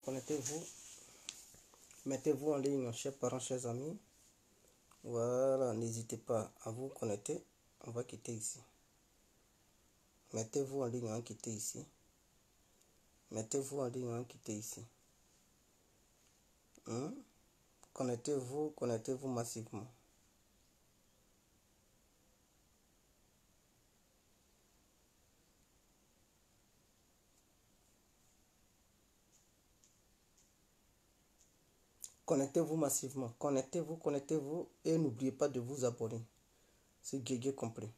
Connectez-vous. Mettez-vous en ligne, chers parents, chers amis. Voilà, n'hésitez pas à vous connecter. On va quitter ici. Mettez-vous en ligne, on va quitter ici. Mettez-vous en ligne, on va quitter ici. Connectez-vous, connectez-vous massivement. Connectez-vous massivement. Connectez-vous, connectez-vous. Et n'oubliez pas de vous abonner. C'est Guégué complet.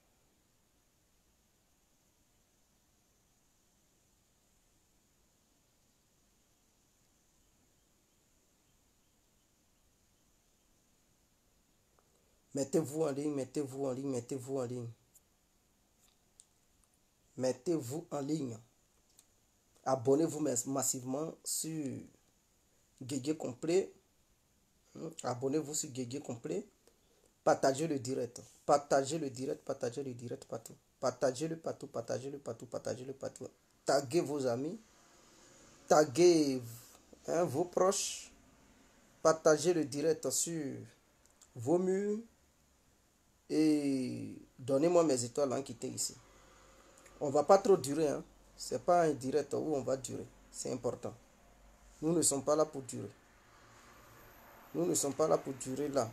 Mettez-vous en ligne, mettez-vous en ligne, mettez-vous en ligne. Mettez-vous en ligne. Abonnez-vous massivement sur Guégué complet. Abonnez-vous sur Guégué complet. Partagez le direct. Partagez le direct, partagez le direct partout. Partagez-le partout, partagez-le partout, partagez-le partout. Taguez vos amis. Taguez vos proches. Partagez le direct sur vos murs. Et donnez-moi mes étoiles en quittant ici. On ne va pas trop durer. Ce n'est pas un direct où on va durer. C'est important. Nous ne sommes pas là pour durer. Nous ne sommes pas là pour durer là.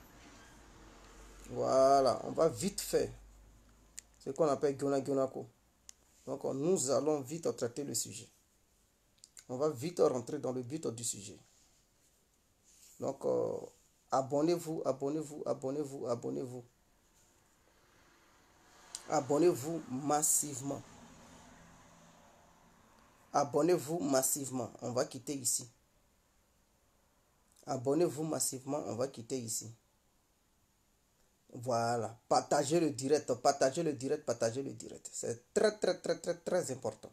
Voilà. On va vite faire. Ce qu'on appelle Gyonako. Donc nous allons vite traiter le sujet. On va vite rentrer dans le but du sujet. Donc abonnez-vous, abonnez-vous, abonnez-vous, abonnez-vous. Abonnez-vous massivement. Abonnez-vous massivement. On va quitter ici. Abonnez-vous massivement. On va quitter ici. Voilà. Partagez le direct. Partagez le direct. Partagez le direct. C'est très, très, très, très, très important.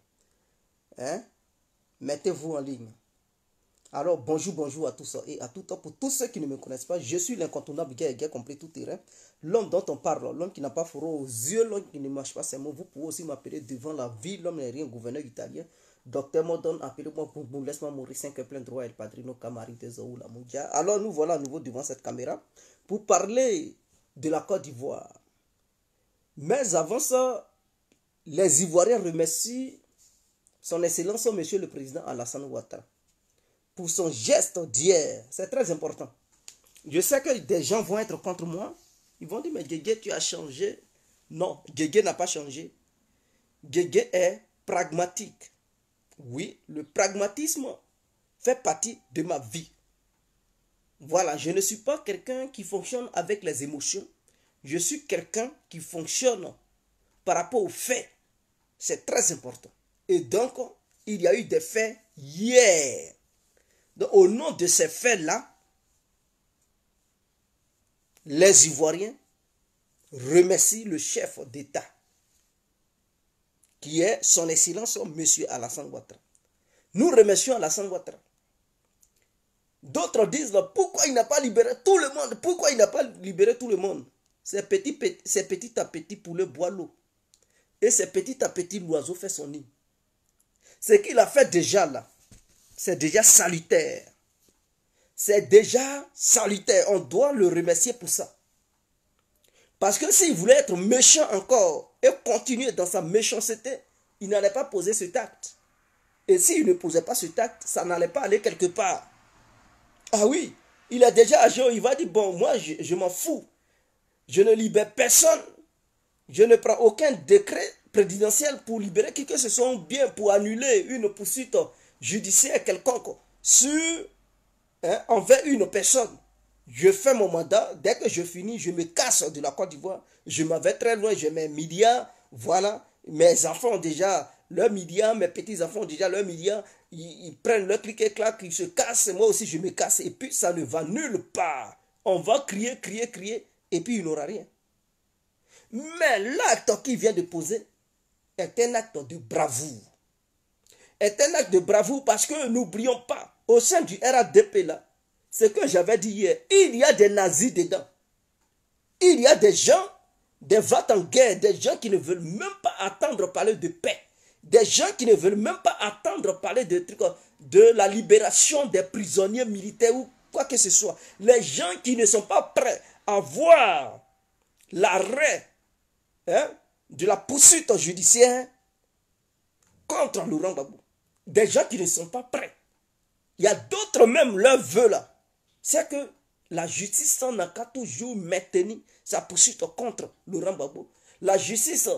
Mettez-vous en ligne. Alors, bonjour, bonjour à tous et à tout temps. Pour tous ceux qui ne me connaissent pas, je suis l'incontournable Guégué complet tout terrain. L'homme dont on parle, l'homme qui n'a pas froid aux yeux, l'homme qui ne marche pas ses mots. Vous pouvez aussi m'appeler devant la vie. L'homme n'est rien, gouverneur italien. Docteur Modon, appelez-moi Boum Boum, laisse-moi mourir 5 plein droit, El Padrino, Camari, Tezoou, la Moudia. Alors, nous voilà à nouveau devant cette caméra pour parler de la Côte d'Ivoire. Mais avant ça, les Ivoiriens remercient son Excellence, Monsieur le Président Alassane Ouattara, pour son geste d'hier. C'est très important. Je sais que des gens vont être contre moi. Ils vont dire, mais Guégué, tu as changé. Non, Guégué n'a pas changé. Guégué est pragmatique. Oui, le pragmatisme fait partie de ma vie. Voilà, je ne suis pas quelqu'un qui fonctionne avec les émotions. Je suis quelqu'un qui fonctionne par rapport aux faits. C'est très important. Et donc, il y a eu des faits hier. Donc, au nom de ces faits-là, les Ivoiriens remercient le chef d'État, qui est son Excellence, M. Alassane Ouattara. Nous remercions Alassane Ouattara. D'autres disent, pourquoi il n'a pas libéré tout le monde? Pourquoi il n'a pas libéré tout le monde? C'est petit à petit pour le bois l'eau. Et c'est petit à petit l'oiseau fait son nid. Ce qu'il a fait déjà là, c'est déjà salutaire. C'est déjà salutaire. On doit le remercier pour ça. Parce que s'il voulait être méchant encore et continuer dans sa méchanceté, il n'allait pas poser cet acte. Et s'il ne posait pas cet acte, ça n'allait pas aller quelque part. Ah oui, il a déjà agi, il va dire, bon, moi je m'en fous. Je ne libère personne. Je ne prends aucun décret présidentiel pour libérer qui que ce soit, bien pour annuler une poursuite judiciaire quelconque sur envers une personne. Je fais mon mandat, dès que je finis, je me casse de la Côte d'Ivoire. Je m'en vais très loin, j'ai mes milliards, voilà. Mes enfants ont déjà leurs milliards, mes petits-enfants ont déjà leurs milliards. Ils prennent leur clic et clac, ils se cassent, moi aussi je me casse. Et puis ça ne va nulle part. On va crier, crier, crier, et puis il n'aura rien. Mais l'acte qu'il vient de poser est un acte de bravoure. Est un acte de bravoure parce que n'oublions pas, au sein du RADP là, ce que j'avais dit hier, il y a des nazis dedans. Il y a des gens, des vats en guerre, des gens qui ne veulent même pas attendre parler de paix. Des gens qui ne veulent même pas attendre parler de trucs, de la libération des prisonniers militaires ou quoi que ce soit. Les gens qui ne sont pas prêts à voir l'arrêt de la poursuite judiciaire contre Laurent Gbagbo. Des gens qui ne sont pas prêts. Il y a d'autres même, leur vœu là. C'est que la justice n'a qu'à toujours maintenir sa poursuite contre Laurent Gbagbo. La justice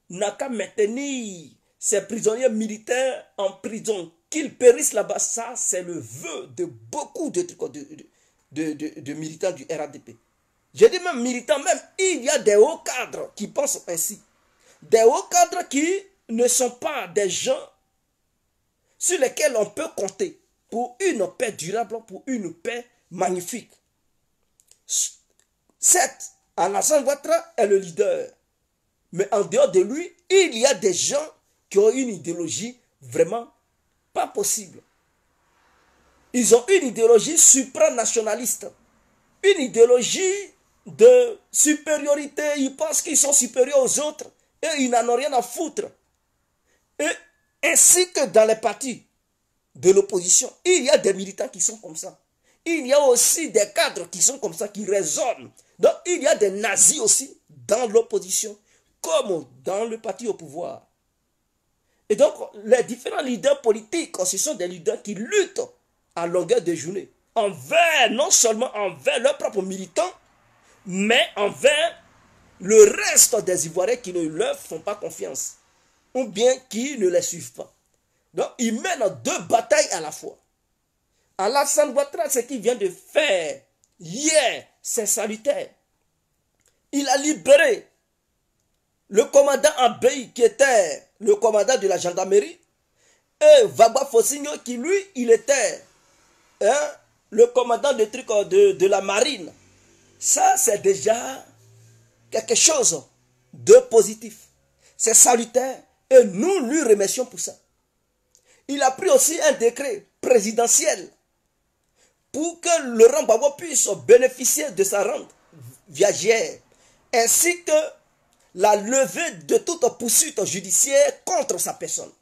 n'a qu'à maintenir ses prisonniers militaires en prison. Qu'ils périssent là-bas. Ça, c'est le vœu de beaucoup de militants du RADP. Je dis même militants, même il y a des hauts cadres qui pensent ainsi. Des hauts cadres qui ne sont pas des gens sur lesquels on peut compter pour une paix durable, pour une paix magnifique. Certes, Alassane Ouattara est le leader. Mais en dehors de lui, il y a des gens qui ont une idéologie vraiment pas possible. Ils ont une idéologie supranationaliste. Une idéologie de supériorité. Ils pensent qu'ils sont supérieurs aux autres. Et ils n'en ont rien à foutre. Et ainsi que dans les partis de l'opposition, il y a des militants qui sont comme ça. Il y a aussi des cadres qui sont comme ça, qui raisonnent. Donc il y a des nazis aussi dans l'opposition, comme dans le parti au pouvoir. Et donc les différents leaders politiques, ce sont des leaders qui luttent à longueur de journée, envers, non seulement envers leurs propres militants, mais envers le reste des Ivoiriens qui ne leur font pas confiance, ou bien qui ne les suivent pas. Donc ils mènent deux batailles à la fois. Alassane Ouattara, ce qu'il vient de faire hier, c'est salutaire. Il a libéré le commandant Abey, qui était le commandant de la gendarmerie, et Vagba Fossigno, qui lui, il était le commandant de la marine. Ça, c'est déjà quelque chose de positif. C'est salutaire, et nous lui remercions pour ça. Il a pris aussi un décret présidentiel pour que Laurent Gbagbo puisse bénéficier de sa rente viagère, ainsi que la levée de toute poursuite judiciaire contre sa personne.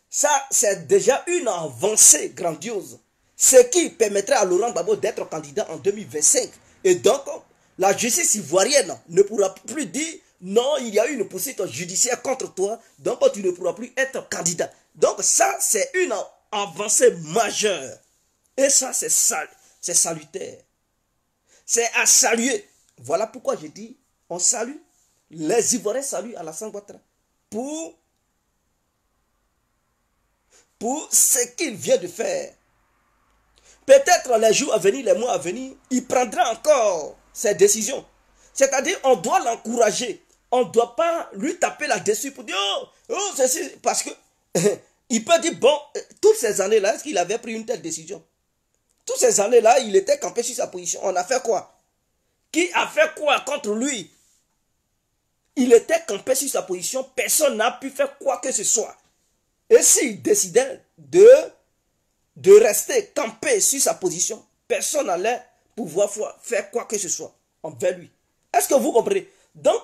Ça, c'est déjà une avancée grandiose, ce qui permettrait à Laurent Gbagbo d'être candidat en 2025. Et donc, la justice ivoirienne ne pourra plus dire non, il y a une poursuite judiciaire contre toi, donc tu ne pourras plus être candidat. Donc ça, c'est une avancée majeure. Et ça, c'est salutaire. C'est à saluer. Voilà pourquoi je dis, on salue. Les Ivoiriens saluent Alassane Ouattara pour ce qu'il vient de faire. Peut-être les jours à venir, les mois à venir, il prendra encore ses décisions. C'est-à-dire, on doit l'encourager. On ne doit pas lui taper là-dessus pour dire oh, ceci, parce que il peut dire, bon, toutes ces années-là, est-ce qu'il avait pris une telle décision? Toutes ces années-là, il était campé sur sa position. On a fait quoi? Qui a fait quoi contre lui? Il était campé sur sa position. Personne n'a pu faire quoi que ce soit. Et s'il décidait de rester campé sur sa position, personne n'allait pouvoir faire quoi que ce soit envers lui. Est-ce que vous comprenez? Donc,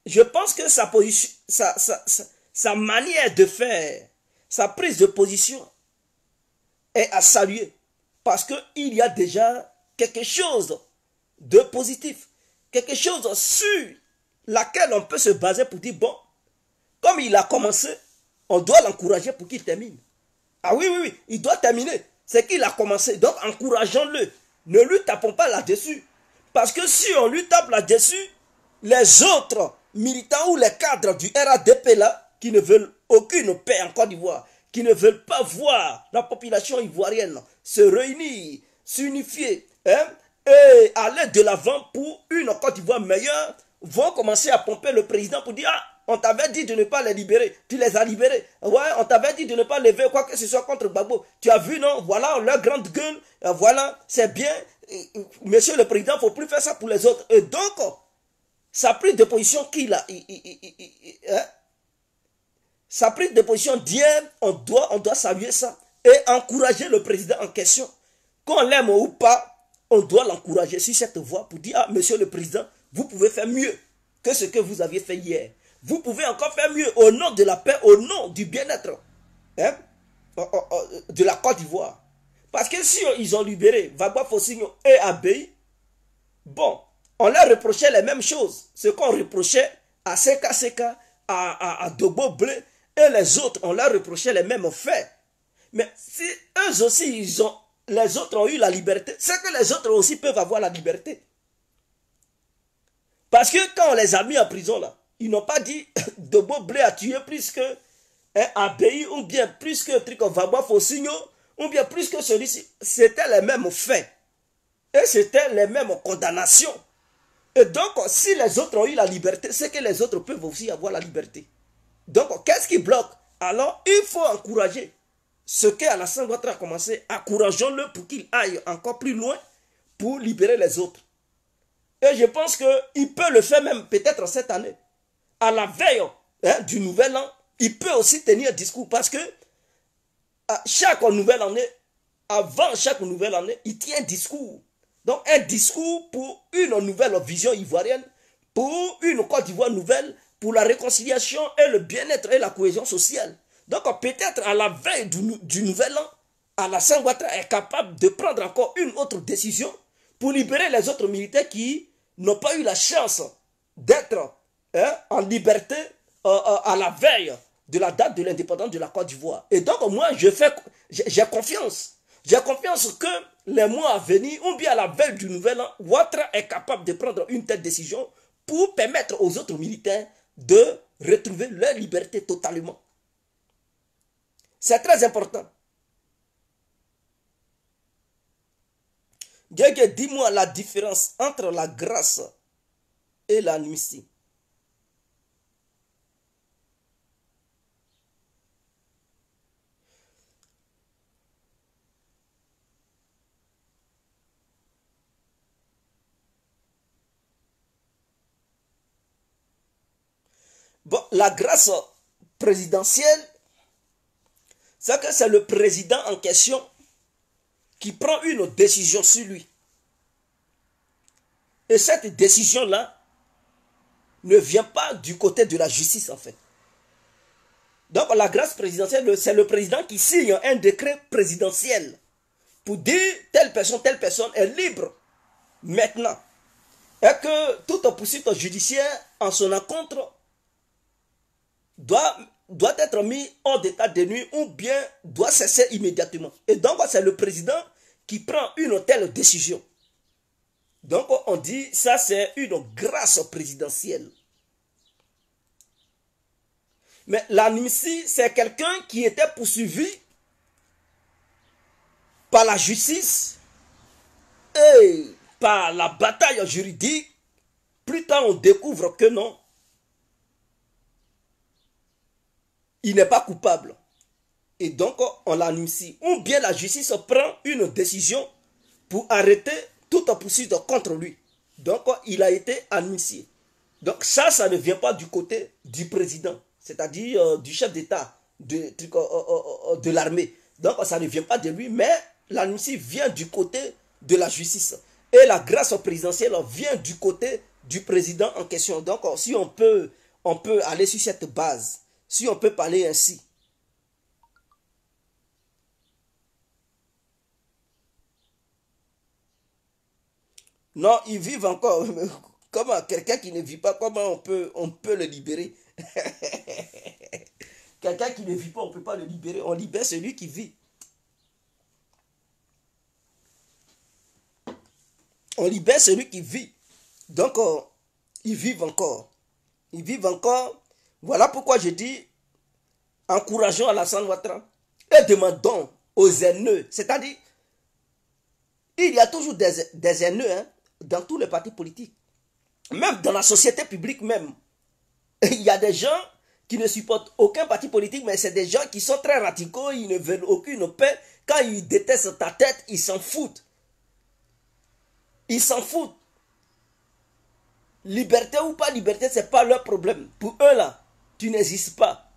je pense que sa position, sa manière de faire, sa prise de position est à saluer. Parce qu'il y a déjà quelque chose de positif. Quelque chose sur laquelle on peut se baser pour dire, bon, comme il a commencé, on doit l'encourager pour qu'il termine. Ah oui, oui, oui, il doit terminer. C'est qu'il a commencé. Donc, encourageons-le. Ne lui tapons pas là-dessus. Parce que si on lui tape là-dessus, les autres militants ou les cadres du RADP là, qui ne veulent aucune paix en Côte d'Ivoire, qui ne veulent pas voir la population ivoirienne se réunir, s'unifier, et aller de l'avant pour une Côte d'Ivoire meilleure, vont commencer à pomper le président pour dire « Ah, on t'avait dit de ne pas les libérer, tu les as libérés. Ouais, on t'avait dit de ne pas lever quoi que ce soit contre Gbagbo. Tu as vu, non? Voilà, leur grande gueule, voilà, c'est bien. Monsieur le président, il ne faut plus faire ça pour les autres. » Et donc, sa prise de position qu'il a, sa prise de position d'hier, on doit saluer ça et encourager le président en question. Qu'on l'aime ou pas, on doit l'encourager sur cette voie pour dire, ah, monsieur le président, vous pouvez faire mieux que ce que vous aviez fait hier. Vous pouvez encore faire mieux au nom de la paix, au nom du bien-être. de la Côte d'Ivoire. Parce que si ils ont libéré Gbagba Fosinyo et Abeyi, bon, on leur reprochait les mêmes choses. Ce qu'on reprochait à Seka Seka, à Dogbo Blé et les autres, on leur reprochait les mêmes faits. Mais si eux aussi, les autres ont eu la liberté, c'est que les autres aussi peuvent avoir la liberté. Parce que quand on les a mis en prison là, ils n'ont pas dit Dogbo Blé a tué plus que Abeyi ou bien plus que Gbagba Fosinyo ou bien plus que celui-ci. C'était les mêmes faits. Et c'était les mêmes condamnations. Et donc, si les autres ont eu la liberté, c'est que les autres peuvent aussi avoir la liberté. Donc, qu'est-ce qui bloque? Alors, il faut encourager ce qu'Alassane Ouattara a commencé. Encourageons-le pour qu'il aille encore plus loin pour libérer les autres. Et je pense qu'il peut le faire même peut-être cette année. À la veille du nouvel an, il peut aussi tenir un discours parce que à chaque nouvelle année, avant chaque nouvelle année, il tient un discours. Donc un discours pour une nouvelle vision ivoirienne, pour une Côte d'Ivoire nouvelle, pour la réconciliation et le bien-être et la cohésion sociale. Donc peut-être à la veille du nouvel an, Alassane Ouattara est capable de prendre encore une autre décision pour libérer les autres militaires qui n'ont pas eu la chance d'être en liberté à la veille de la date de l'indépendance de la Côte d'Ivoire. Et donc moi j'ai confiance. J'ai confiance que les mois à venir, ou bien à la veille du nouvel an, Ouattara est capable de prendre une telle décision pour permettre aux autres militaires de retrouver leur liberté totalement. C'est très important. Dis-moi la différence entre la grâce et l'amnistie. Bon, la grâce présidentielle, c'est que c'est le président en question qui prend une décision sur lui. Et cette décision-là ne vient pas du côté de la justice en fait. Donc la grâce présidentielle, c'est le président qui signe un décret présidentiel pour dire telle personne est libre maintenant. Et que toute poursuite judiciaire en son encontre doit être mis hors d'état de nuit ou bien doit cesser immédiatement. Et donc c'est le président qui prend une telle décision. Donc on dit ça c'est une grâce présidentielle. Mais l'amnistie c'est quelqu'un qui était poursuivi par la justice et par la bataille juridique. Plus tard on découvre que non, il n'est pas coupable. Et donc, on l'amnistie. Ou bien la justice prend une décision pour arrêter toute poursuite contre lui. Donc, il a été amnistié. Donc, ça ne vient pas du côté du président, c'est-à-dire du chef d'État de l'armée. Donc, ça ne vient pas de lui, mais l'amnistie vient du côté de la justice. Et la grâce présidentielle vient du côté du président en question. Donc, si on peut aller sur cette base. Si on peut parler ainsi. Non, ils vivent encore. Comment quelqu'un qui ne vit pas, comment on peut le libérer? Quelqu'un qui ne vit pas, on ne peut pas le libérer. On libère celui qui vit. On libère celui qui vit. Donc, ils vivent encore. Ils vivent encore. Voilà pourquoi je dis, encourageons Alassane Ouattara et demandons aux haineux, c'est-à-dire, il y a toujours des haineux dans tous les partis politiques, même dans la société publique même. Il y a des gens qui ne supportent aucun parti politique, mais c'est des gens qui sont très radicaux, ils ne veulent aucune paix. Quand ils détestent ta tête, ils s'en foutent. Ils s'en foutent. Liberté ou pas liberté, ce n'est pas leur problème. Pour eux là, tu n'existes pas.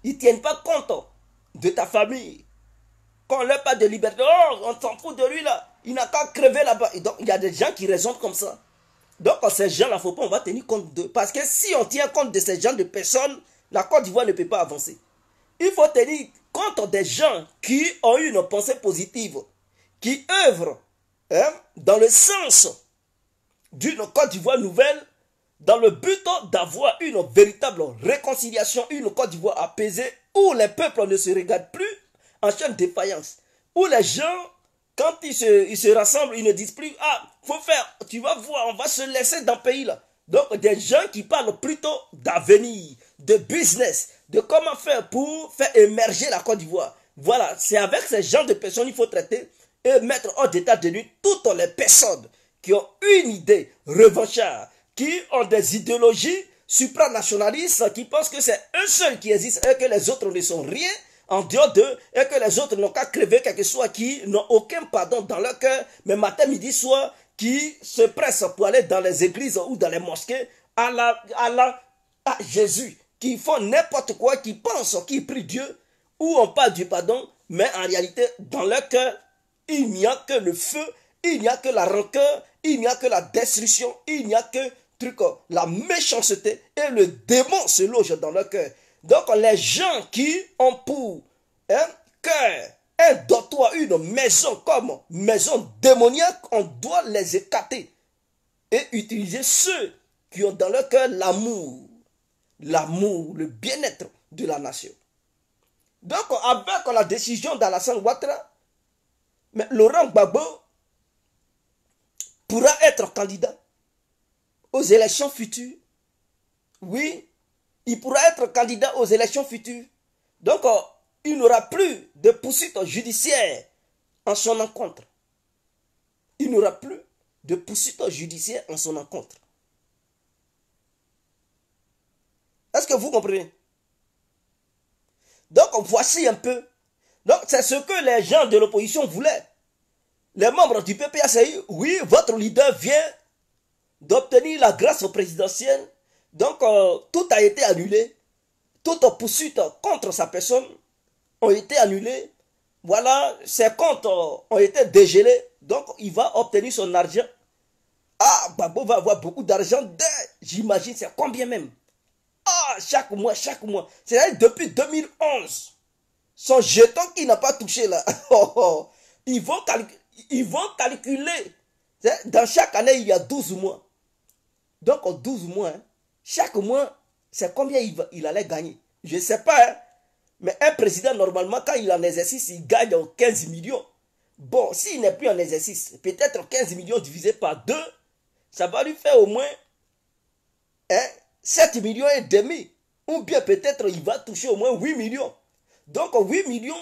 Ils ne tiennent pas compte de ta famille. Quand on leur parle de liberté, oh, on s'en fout de lui là. Il n'a qu'à crever là-bas. Et donc, il y a des gens qui raisonnent comme ça. Donc, ces gens-là, il ne faut pas, on va tenir compte d'eux. Parce que si on tient compte de ces gens de personnes, la Côte d'Ivoire ne peut pas avancer. il faut tenir compte des gens qui ont une pensée positive, qui œuvrent dans le sens d'une Côte d'Ivoire nouvelle, dans le but d'avoir une véritable réconciliation, une Côte d'Ivoire apaisée, où les peuples ne se regardent plus en chaîne de défaillance, où les gens, quand ils se rassemblent, ils ne disent plus, ah, faut faire, tu vas voir, on va se laisser dans le pays là. Donc des gens qui parlent plutôt d'avenir, de business, de comment faire pour faire émerger la Côte d'Ivoire. Voilà, c'est avec ces genres de personnes qu'il faut traiter et mettre hors d'état de nuit toutes les personnes qui ont une idée revancharde, qui ont des idéologies supranationalistes, qui pensent que c'est un seul qui existe et que les autres ne sont rien en dehors d'eux, et que les autres n'ont qu'à crever, quel que soit, qui n'ont aucun pardon dans leur cœur, mais matin, midi, soir, qui se pressent pour aller dans les églises ou dans les mosquées à Jésus, qui font n'importe quoi, qui pensent, qui prient Dieu, ou on parle du pardon, mais en réalité, dans leur cœur, il n'y a que le feu, il n'y a que la rancœur, il n'y a que la destruction, il n'y a que la méchanceté, et le démon se loge dans leur cœur. Donc les gens qui ont pour cœur un dortoir, une maison comme maison démoniaque, on doit les écarter et utiliser ceux qui ont dans leur cœur l'amour, le bien-être de la nation. Donc avec la décision d'Alassane Ouattara, Laurent Gbagbo pourra être candidat aux élections futures. Oui, il pourra être candidat aux élections futures. Donc, il n'aura plus de poursuites judiciaires en son encontre. Il n'aura plus de poursuites judiciaires en son encontre. Est-ce que vous comprenez? Donc, voici un peu. Donc, c'est ce que les gens de l'opposition voulaient. Les membres du PPACI, oui, votre leader vient d'obtenir la grâce présidentielle. Donc, tout a été annulé. Toutes poursuites contre sa personne ont été annulées. Voilà, ses comptes ont été dégelés. Donc, il va obtenir son argent. Ah, Gbagbo va avoir beaucoup d'argent dès, j'imagine, c'est combien même? Ah, chaque mois, chaque mois. C'est-à-dire depuis 2011. Son jeton qu'il n'a pas touché là. Ils vont calculer. Dans chaque année, il y a 12 mois. Donc, en 12 mois, chaque mois, c'est combien il allait gagner. Je ne sais pas, hein, mais un président, normalement, quand il est en exercice, il gagne 15 millions. Bon, s'il n'est plus en exercice, peut-être 15 millions divisé par 2, ça va lui faire au moins 7 millions et demi. Ou bien peut-être il va toucher au moins 8 millions. Donc 8 millions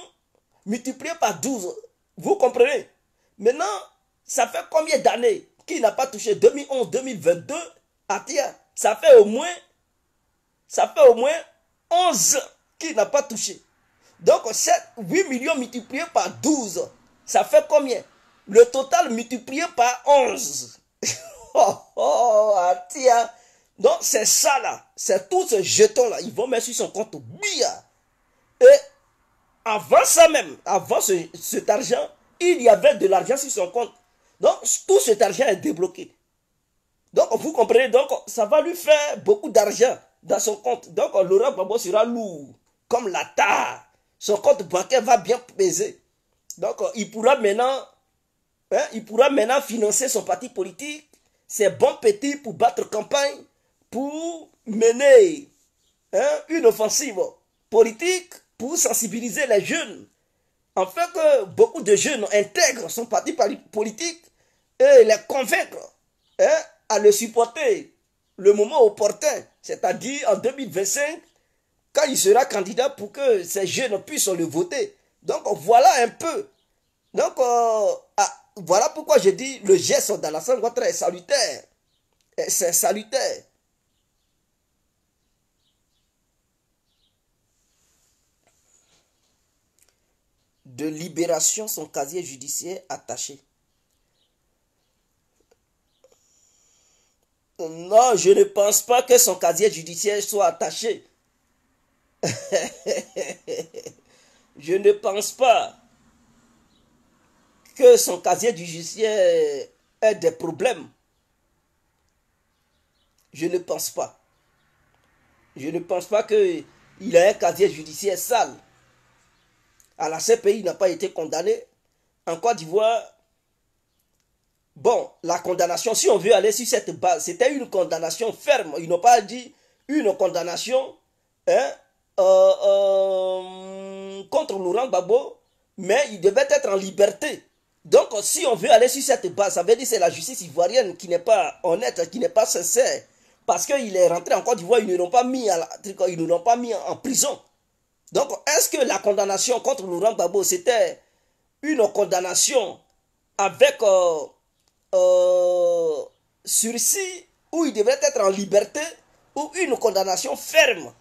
multiplié par 12. Vous comprenez? Maintenant, ça fait combien d'années qu'il n'a pas touché? 2011, 2022, ça fait au moins 11 qu'il n'a pas touché. Donc 8 millions multipliés par 12, ça fait combien? Le total multiplié par 11. Donc c'est ça là, c'est tout ce jeton là, ils vont mettre sur son compte BIA. Et avant ça même, avant cet argent, il y avait de l'argent sur son compte. Donc tout cet argent est débloqué. Donc vous comprenez, donc ça va lui faire beaucoup d'argent dans son compte. Donc Laurent Gbagbo sera lourd, comme la tare. Son compte bancaire va bien peser. Donc il pourra maintenant financer son parti politique, ses bons petits pour battre campagne, pour mener une offensive politique, pour sensibiliser les jeunes, afin que beaucoup de jeunes intègrent son parti politique et les convaincre à le supporter le moment opportun, c'est-à-dire en 2025, quand il sera candidat, pour que ces jeunes puissent le voter. Donc voilà un peu. Donc voilà pourquoi je dis le geste d'Alassane Ouattara est salutaire. C'est salutaire. De libération, son casier judiciaire attaché. Non, je ne pense pas que son casier judiciaire soit attaché. Je ne pense pas que son casier judiciaire ait des problèmes. Je ne pense pas. Je ne pense pas qu'il ait un casier judiciaire sale. à la CPI n'a pas été condamné. En Côte d'Ivoire, bon, la condamnation, si on veut aller sur cette base, c'était une condamnation ferme. Ils n'ont pas dit une condamnation hein, contre Laurent Gbagbo, mais il devait être en liberté. Donc, si on veut aller sur cette base, ça veut dire que c'est la justice ivoirienne qui n'est pas honnête, qui n'est pas sincère. Parce qu'il est rentré en Côte d'Ivoire, ils ne l'ont pas mis, en prison. Donc, est-ce que la condamnation contre Laurent Gbagbo, c'était une condamnation avec sursis, où il devrait être en liberté, ou une condamnation ferme,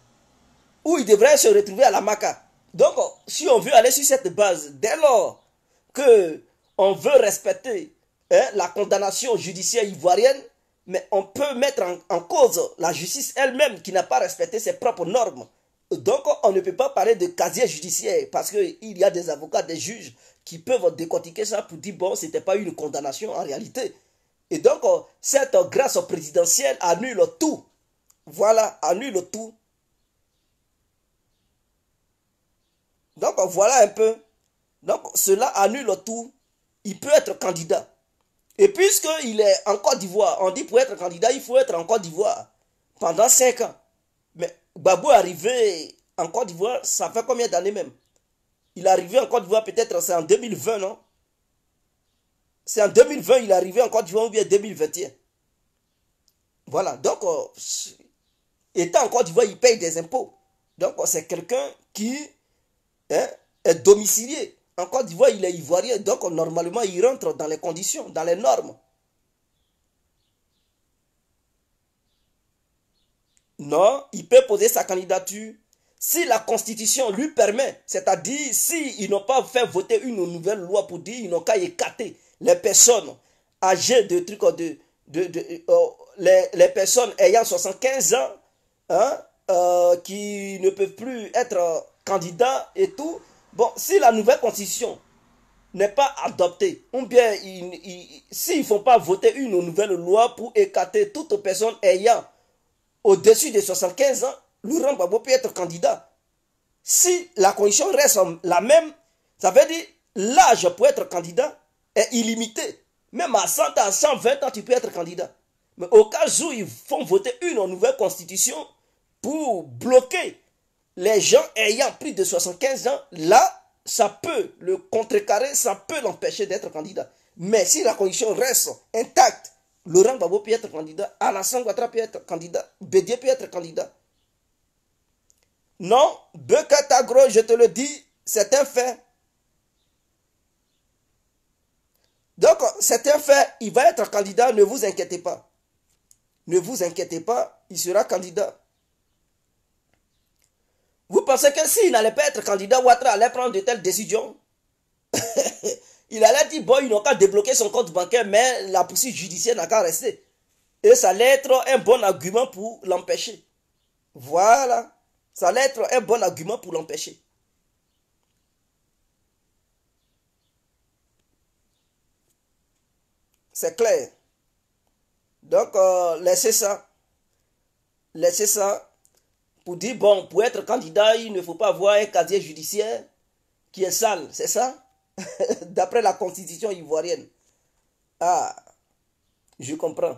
où il devrait se retrouver à la Maca? Donc, si on veut aller sur cette base, dès lors que on veut respecter la condamnation judiciaire ivoirienne, mais on peut mettre en cause la justice elle-même qui n'a pas respecté ses propres normes. Donc, on ne peut pas parler de casier judiciaire parce qu'il y a des avocats, des juges qui peuvent décortiquer ça pour dire, bon, ce n'était pas une condamnation en réalité. Et donc, cette grâce présidentielle annule tout. Voilà, annule tout. Donc, voilà un peu. Donc, cela annule tout. Il peut être candidat. Et puisqu'il est en Côte d'Ivoire, on dit pour être candidat, il faut être en Côte d'Ivoire pendant 5 ans. Mais Gbagbo est arrivé en Côte d'Ivoire, ça fait combien d'années même? Il est arrivé en Côte d'Ivoire, peut-être c'est en 2020, non? C'est en 2020 il est arrivé en Côte d'Ivoire ou bien 2021. Voilà, donc, étant en Côte d'Ivoire, il paye des impôts. Donc, c'est quelqu'un qui est domicilié. En Côte d'Ivoire, il est ivoirien, donc normalement, il rentre dans les conditions, dans les normes. Non, il peut poser sa candidature si la Constitution lui permet, c'est-à-dire s'ils n'ont pas fait voter une nouvelle loi pour dire qu'ils n'ont qu'à écarter les personnes âgées de trucs les personnes ayant 75 ans hein, qui ne peuvent plus être candidats et tout. Bon, si la nouvelle Constitution n'est pas adoptée, ou bien s'ils ne font pas voter une nouvelle loi pour écarter toute personne ayant au-dessus de 75 ans, Laurent Gbagbo peut être candidat. Si la condition reste la même, ça veut dire l'âge pour être candidat est illimité. Même à 100 ans, à 120 ans, tu peux être candidat. Mais au cas où ils font voter une nouvelle constitution pour bloquer les gens ayant plus de 75 ans, là, ça peut le contrecarrer, ça peut l'empêcher d'être candidat. Mais si la condition reste intacte, Laurent Gbagbo peut être candidat, Alassane Ouattara peut être candidat, Bédié peut être candidat. Non, Bekatagro, je te le dis, c'est un fait. Donc, c'est un fait, il va être candidat, ne vous inquiétez pas. Ne vous inquiétez pas, il sera candidat. Vous pensez que s'il n'allait pas être candidat, Ouattara allait prendre de telles décisions? Il allait dire, bon, il n'a qu'à débloquer son compte bancaire, mais la poursuite judiciaire n'a qu'à rester. Et ça allait être un bon argument pour l'empêcher. Voilà. Ça allait être un bon argument pour l'empêcher. C'est clair. Donc, laissez ça. Laissez ça. Pour dire, bon, pour être candidat, il ne faut pas avoir un casier judiciaire qui est sale. C'est ça? D'après la constitution ivoirienne. Ah, je comprends.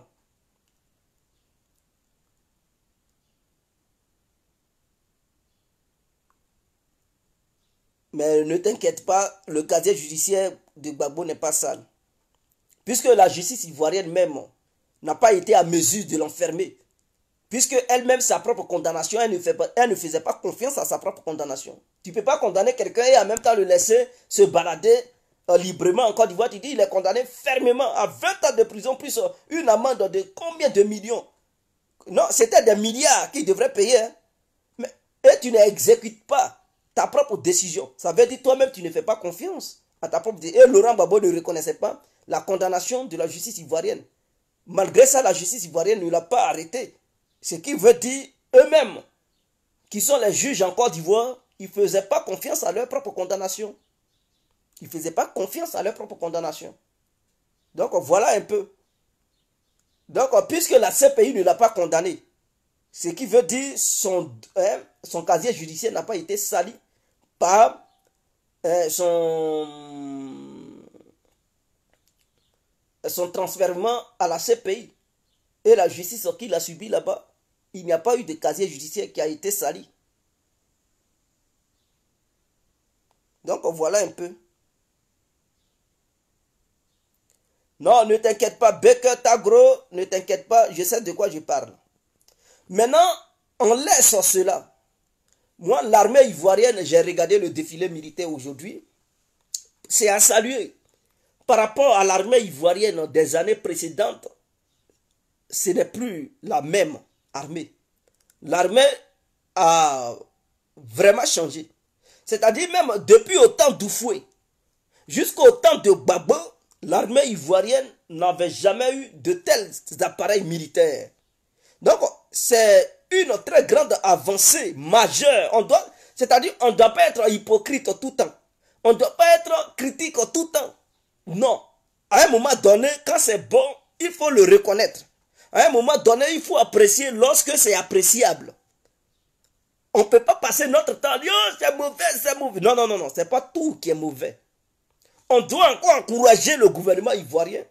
Mais ne t'inquiète pas, le casier judiciaire de Gbagbo n'est pas sale. Puisque la justice ivoirienne même n'a pas été à mesure de l'enfermer. Puisque elle-même, sa propre condamnation, elle ne faisait pas confiance à sa propre condamnation. Tu ne peux pas condamner quelqu'un et en même temps le laisser se balader librement en Côte d'Ivoire. Tu dis il est condamné fermement à 20 ans de prison plus une amende de combien de millions? Non, c'était des milliards qu'il devrait payer. Hein. Mais, et tu n'exécutes pas ta propre décision. Ça veut dire toi-même tu ne fais pas confiance à ta propre décision. Et Laurent Gbagbo ne reconnaissait pas la condamnation de la justice ivoirienne. Malgré ça, la justice ivoirienne ne l'a pas arrêté. Ce qui veut dire eux-mêmes, qui sont les juges en Côte d'Ivoire, ils ne faisaient pas confiance à leur propre condamnation. Ils ne faisaient pas confiance à leur propre condamnation. Donc voilà un peu. Donc puisque la CPI ne l'a pas condamné, ce qui veut dire son casier judiciaire n'a pas été sali par son transfèrement à la CPI et la justice qu'il a subi là-bas, il n'y a pas eu de casier judiciaire qui a été sali. Donc voilà un peu. Non, ne t'inquiète pas, Becker Tagro, ne t'inquiète pas, je sais de quoi je parle. Maintenant, on laisse cela. Moi, l'armée ivoirienne, j'ai regardé le défilé militaire aujourd'hui. C'est à saluer. Par rapport à l'armée ivoirienne des années précédentes, ce n'est plus la même armée. L'armée a vraiment changé. C'est-à-dire même depuis au temps d'Oufoué jusqu'au temps de Gbagbo, l'armée ivoirienne n'avait jamais eu de tels appareils militaires. Donc, c'est une très grande avancée majeure. C'est-à-dire, on ne doit pas être hypocrite tout le temps. On ne doit pas être critique tout le temps. Non. À un moment donné, quand c'est bon, il faut le reconnaître. À un moment donné, il faut apprécier lorsque c'est appréciable. On ne peut pas passer notre temps à dire oh, c'est mauvais, c'est mauvais. Non, non, non, non, c'est pas tout qui est mauvais. On doit encore encourager le gouvernement ivoirien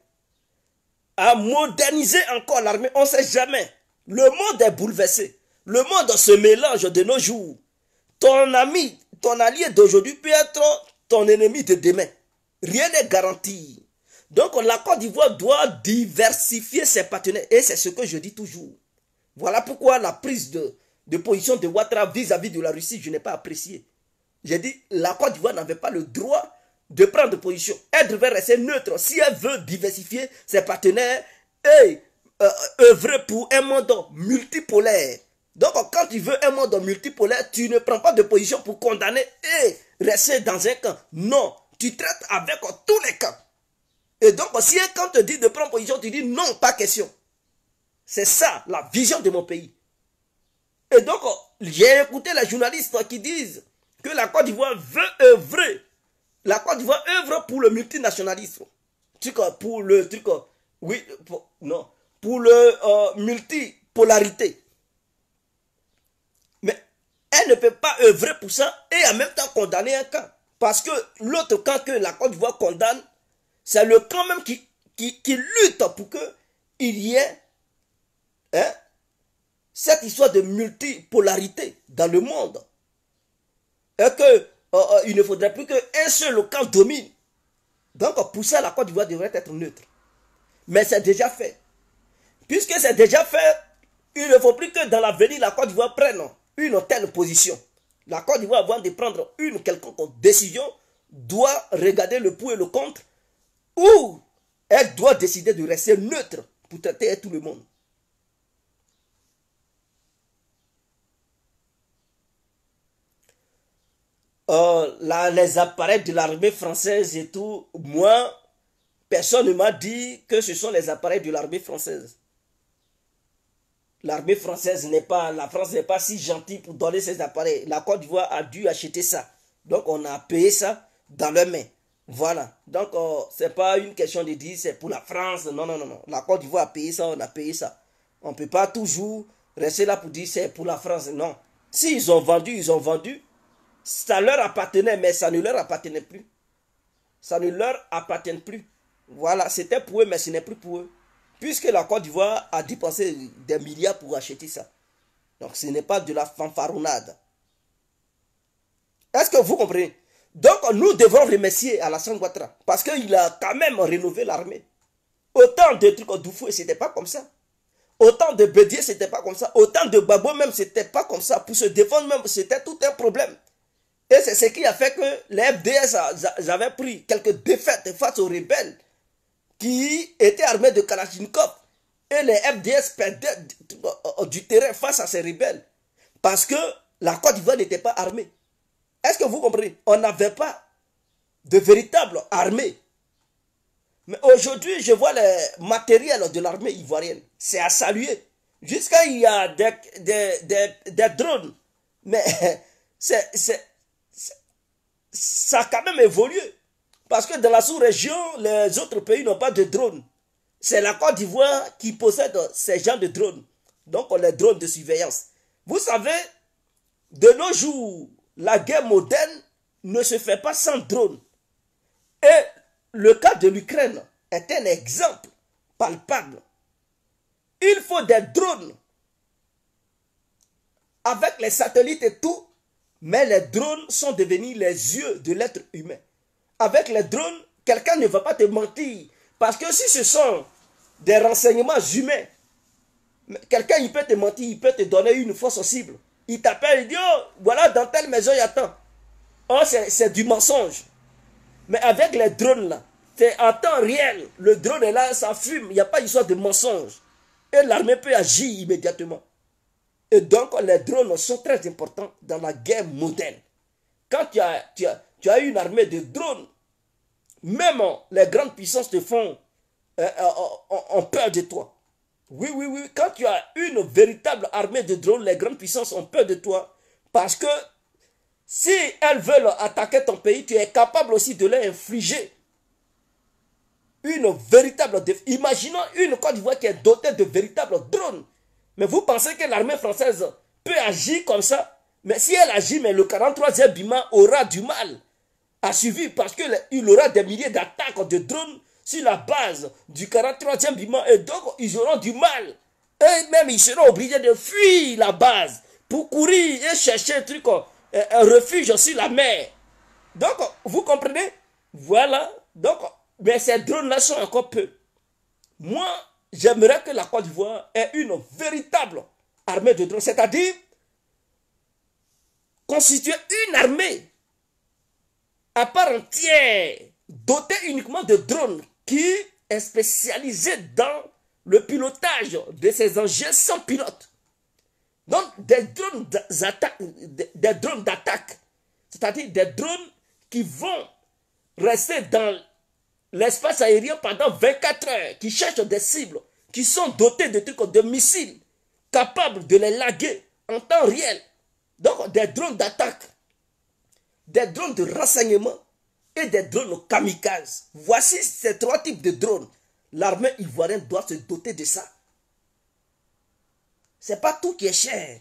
à moderniser encore l'armée. On ne sait jamais. Le monde est bouleversé. Le monde se mélange de nos jours. Ton ami, ton allié d'aujourd'hui peut être ton ennemi de demain. Rien n'est garanti. Donc la Côte d'Ivoire doit diversifier ses partenaires. Et c'est ce que je dis toujours. Voilà pourquoi la prise de position de Ouattara vis-à-vis de la Russie, je n'ai pas apprécié. J'ai dit, la Côte d'Ivoire n'avait pas le droit de prendre position. Elle devait rester neutre. Si elle veut diversifier ses partenaires et œuvrer pour un monde multipolaire. Donc, quand tu veux un monde multipolaire, tu ne prends pas de position pour condamner et rester dans un camp. Non, tu traites avec tous les camps. Et donc, si un camp te dit de prendre position, tu dis non, pas question. C'est ça, la vision de mon pays. Et donc, j'ai écouté les journalistes qui disent que la Côte d'Ivoire veut œuvrer. La Côte d'Ivoire œuvre pour le multinationalisme. Pour le truc, oui, non, pour le multipolarité. Mais elle ne peut pas œuvrer pour ça et en même temps condamner un camp. Parce que l'autre camp que la Côte d'Ivoire condamne, c'est le camp même qui lutte pour qu'il y ait cette histoire de multipolarité dans le monde. Et qu'il ne faudrait plus qu'un seul camp domine. Donc pour ça, la Côte d'Ivoire devrait être neutre. Mais c'est déjà fait. Puisque c'est déjà fait, il ne faut plus que dans l'avenir, la Côte d'Ivoire prenne une telle position. La Côte d'Ivoire, avant de prendre une quelconque décision, doit regarder le pour et le contre, ou elle doit décider de rester neutre pour traiter tout le monde. Les appareils de l'armée française et tout, moi, personne ne m'a dit que ce sont les appareils de l'armée française. L'armée française n'est pas, la France n'est pas si gentille pour donner ces appareils. La Côte d'Ivoire a dû acheter ça. Donc on a payé ça dans leurs mains. Voilà. Donc c'est pas une question de dire c'est pour la France. Non, non, non, non. La Côte d'Ivoire a payé ça, on a payé ça. On ne peut pas toujours rester là pour dire c'est pour la France. Non. S'ils ont vendu, ils ont vendu. Ça leur appartenait, mais ça ne leur appartenait plus. Ça ne leur appartient plus. Voilà, c'était pour eux, mais ce n'est plus pour eux. Puisque la Côte d'Ivoire a dépensé des milliards pour acheter ça. Donc ce n'est pas de la fanfaronnade. Est-ce que vous comprenez? Donc nous devons remercier Alassane Ouattara. Parce qu'il a quand même rénové l'armée. Autant de trucs d'Oufoué, ce n'était pas comme ça. Autant de Bédier, ce n'était pas comme ça. Autant de Gbagbo même, ce n'était pas comme ça. Pour se défendre même, c'était tout un problème. Et c'est ce qui a fait que les FDS avaient pris quelques défaites face aux rebelles qui étaient armés de Kalachnikov. Et les FDS perdaient du terrain face à ces rebelles. Parce que la Côte d'Ivoire n'était pas armée. Est-ce que vous comprenez? On n'avait pas de véritable armée. Mais aujourd'hui, je vois les matériels de l'armée ivoirienne. C'est à saluer. Jusqu'à il y a des drones. Mais ça a quand même évolué. Parce que dans la sous-région, les autres pays n'ont pas de drones. C'est la Côte d'Ivoire qui possède ces genres de drones. Donc, les drones de surveillance. Vous savez, de nos jours, la guerre moderne ne se fait pas sans drone. Et le cas de l'Ukraine est un exemple palpable. Il faut des drones avec les satellites et tout, mais les drones sont devenus les yeux de l'être humain. Avec les drones, quelqu'un ne va pas te mentir. Parce que si ce sont des renseignements humains, quelqu'un il peut te mentir, il peut te donner une fausse cible. Il t'appelle, il dit, oh, voilà, dans telle maison, il y a tant. Oh, c'est du mensonge. Mais avec les drones là, c'est en temps réel. Le drone est là, ça fume, il n'y a pas d'histoire de mensonge. Et l'armée peut agir immédiatement. Et donc, les drones sont très importants dans la guerre moderne. Quand tu as une armée de drones, même les grandes puissances te font ont peur de toi. Oui, oui, oui. Quand tu as une véritable armée de drones, les grandes puissances ont peur de toi. Parce que si elles veulent attaquer ton pays, tu es capable aussi de leur infliger une véritable défaite. Imaginons une Côte d'Ivoire qui est dotée de véritables drones. Mais vous pensez que l'armée française peut agir comme ça? Mais si elle agit, mais le 43e Bima aura du mal à suivre parce qu'il aura des milliers d'attaques de drones sur la base du 43e Bima. Et donc, ils auront du mal. Et même, ils seront obligés de fuir la base pour courir et chercher un refuge sur la mer. Donc, vous comprenez? Voilà. Donc, mais ces drones-là sont encore peu. Moi, j'aimerais que la Côte d'Ivoire ait une véritable armée de drones, c'est-à-dire constituer une armée à part entière, dotée uniquement de drones, qui est spécialisée dans le pilotage de ces engins sans pilote. Donc, des drones d'attaque, c'est-à-dire des drones qui vont rester dans l'espace aérien pendant 24 heures, qui cherchent des cibles, qui sont dotés de missiles, capables de les laguer en temps réel. Donc, des drones d'attaque, des drones de renseignement et des drones kamikazes. Voici ces trois types de drones. L'armée ivoirienne doit se doter de ça. Ce n'est pas tout qui est cher.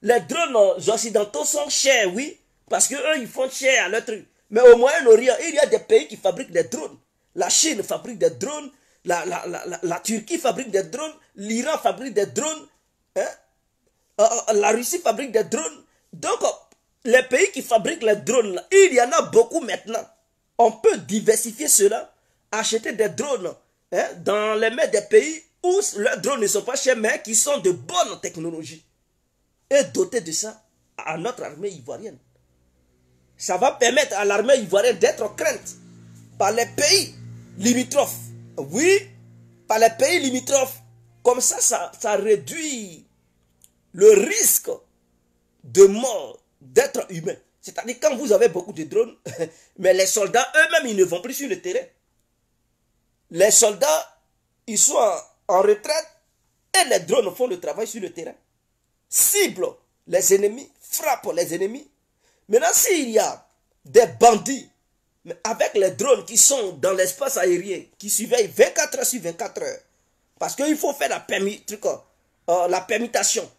Les drones occidentaux sont chers, oui, parce qu'eux, ils font cher à leur truc. Mais au Moyen-Orient, il y a des pays qui fabriquent des drones. La Chine fabrique des drones, la Turquie fabrique des drones, l'Iran fabrique des drones, hein? La Russie fabrique des drones. Donc, les pays qui fabriquent les drones, il y en a beaucoup maintenant. On peut diversifier cela, acheter des drones dans les mains des pays où leurs drones ne sont pas chers, mais qui sont de bonnes technologies. Et doter de ça à notre armée ivoirienne. Ça va permettre à l'armée ivoirienne d'être crainte par les pays limitrophes. Oui, par les pays limitrophes. Comme ça réduit le risque de mort d'être humain. C'est-à-dire quand vous avez beaucoup de drones, mais les soldats eux-mêmes, ils ne vont plus sur le terrain. Les soldats, ils sont en retraite et les drones font le travail sur le terrain. Ciblent les ennemis, frappent les ennemis. Maintenant, s'il y a des bandits, mais avec les drones qui sont dans l'espace aérien, qui surveillent 24 heures sur 24 heures, parce qu'il faut faire la permutation.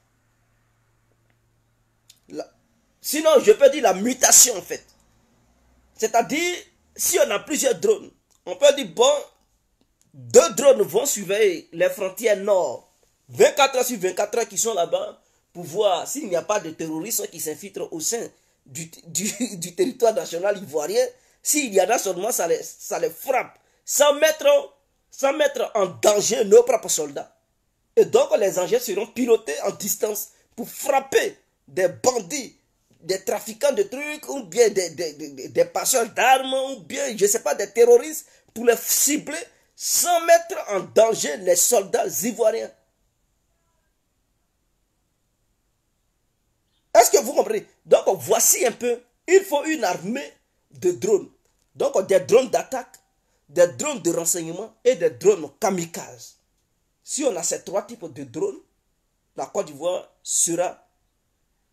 Sinon, je peux dire la mutation en fait. C'est-à-dire, si on a plusieurs drones, on peut dire, bon, 2 drones vont surveiller les frontières nord, 24 heures sur 24 heures qui sont là-bas, pour voir s'il n'y a pas de terroristes qui s'infiltrent au sein du territoire national ivoirien. S'il y en a seulement, ça les frappe, sans mettre en danger nos propres soldats. Et donc, les engins seront pilotés en distance pour frapper des bandits, des trafiquants de trucs, ou bien des passeurs d'armes, ou bien, je ne sais pas, des terroristes, pour les cibler sans mettre en danger les soldats ivoiriens. Est-ce que vous comprenez? Donc, voici un peu, il faut une armée de drones. Donc, des drones d'attaque, des drones de renseignement et des drones kamikazes. Si on a ces 3 types de drones, la Côte d'Ivoire sera,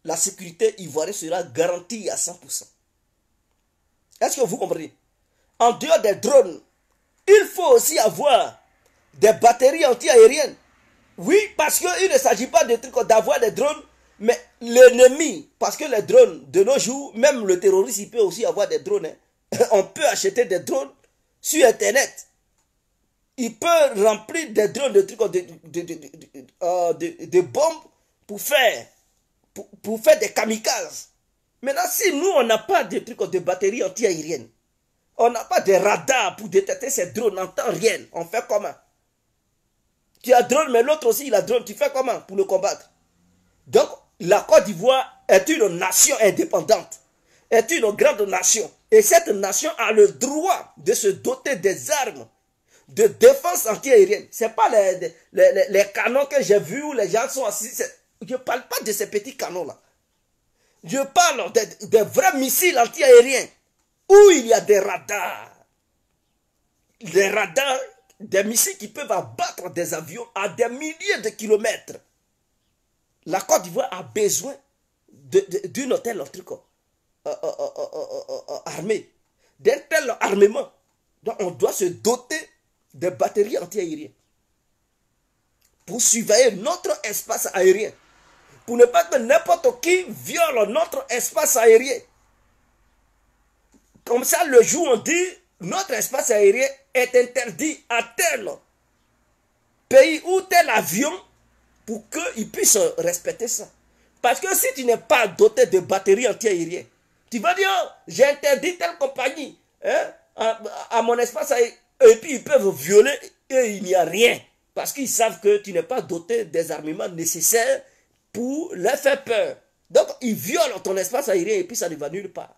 la sécurité ivoirienne sera garantie à 100%. Est-ce que vous comprenez? En dehors des drones, il faut aussi avoir des batteries anti-aériennes. Oui, parce qu'il ne s'agit pas d'avoir des drones Mais l'ennemi, parce que les drones, de nos jours, même le terroriste, il peut aussi avoir des drones. Hein. On peut acheter des drones sur Internet. Il peut remplir des drones de trucs, de bombes pour faire des kamikazes. Maintenant, si nous, on n'a pas de trucs de batterie anti-aérienne, on n'a pas de radar pour détecter ces drones en temps réel, on fait comment? Tu as drone, mais l'autre aussi, il a drone. Tu fais comment pour le combattre? Donc, la Côte d'Ivoire est une nation indépendante, est une grande nation. Et cette nation a le droit de se doter des armes de défense anti-aérienne. Ce n'est pas les canons que j'ai vus où les gens sont assis. Je ne parle pas de ces petits canons-là. Je parle des vrais missiles anti-aériens où il y a des radars. Des radars, des missiles qui peuvent abattre des avions à des milliers de kilomètres. La Côte d'Ivoire a besoin d'une telle armée, d'un tel armement. Donc on doit se doter de batteries anti-aériennes pour surveiller notre espace aérien. Pour ne pas que n'importe qui viole notre espace aérien. Comme ça, le jour où on dit notre espace aérien est interdit à tel pays ou tel avion pour qu'ils puissent respecter ça. Parce que si tu n'es pas doté de batteries anti-aériennes, tu vas dire, oh, j'ai interdit telle compagnie hein, à mon espace aérien. Et puis ils peuvent violer et il n'y a rien. Parce qu'ils savent que tu n'es pas doté des armements nécessaires pour leur faire peur. Donc ils violent ton espace aérien et puis ça ne va nulle part.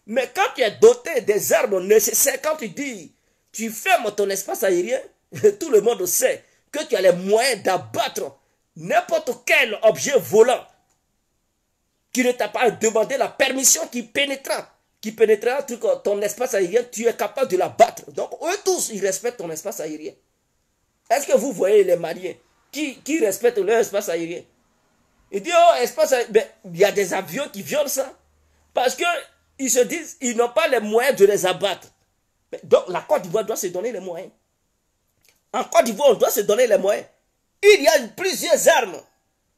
Mais quand tu es doté des armes nécessaires, quand tu dis, tu fermes ton espace aérien, tout le monde sait que tu as les moyens d'abattre n'importe quel objet volant qui ne t'a pas demandé la permission qui pénétrera ton espace aérien, tu es capable de l'abattre. Donc eux tous, ils respectent ton espace aérien. Est-ce que vous voyez les Maliens qui respectent leur espace aérien? Ils disent, oh, espace aérien. Ben, il y a des avions qui violent ça. Parce qu'ils se disent, ils n'ont pas les moyens de les abattre. Donc la Côte d'Ivoire doit se donner les moyens. En Côte d'Ivoire, on doit se donner les moyens. Il y a plusieurs armes.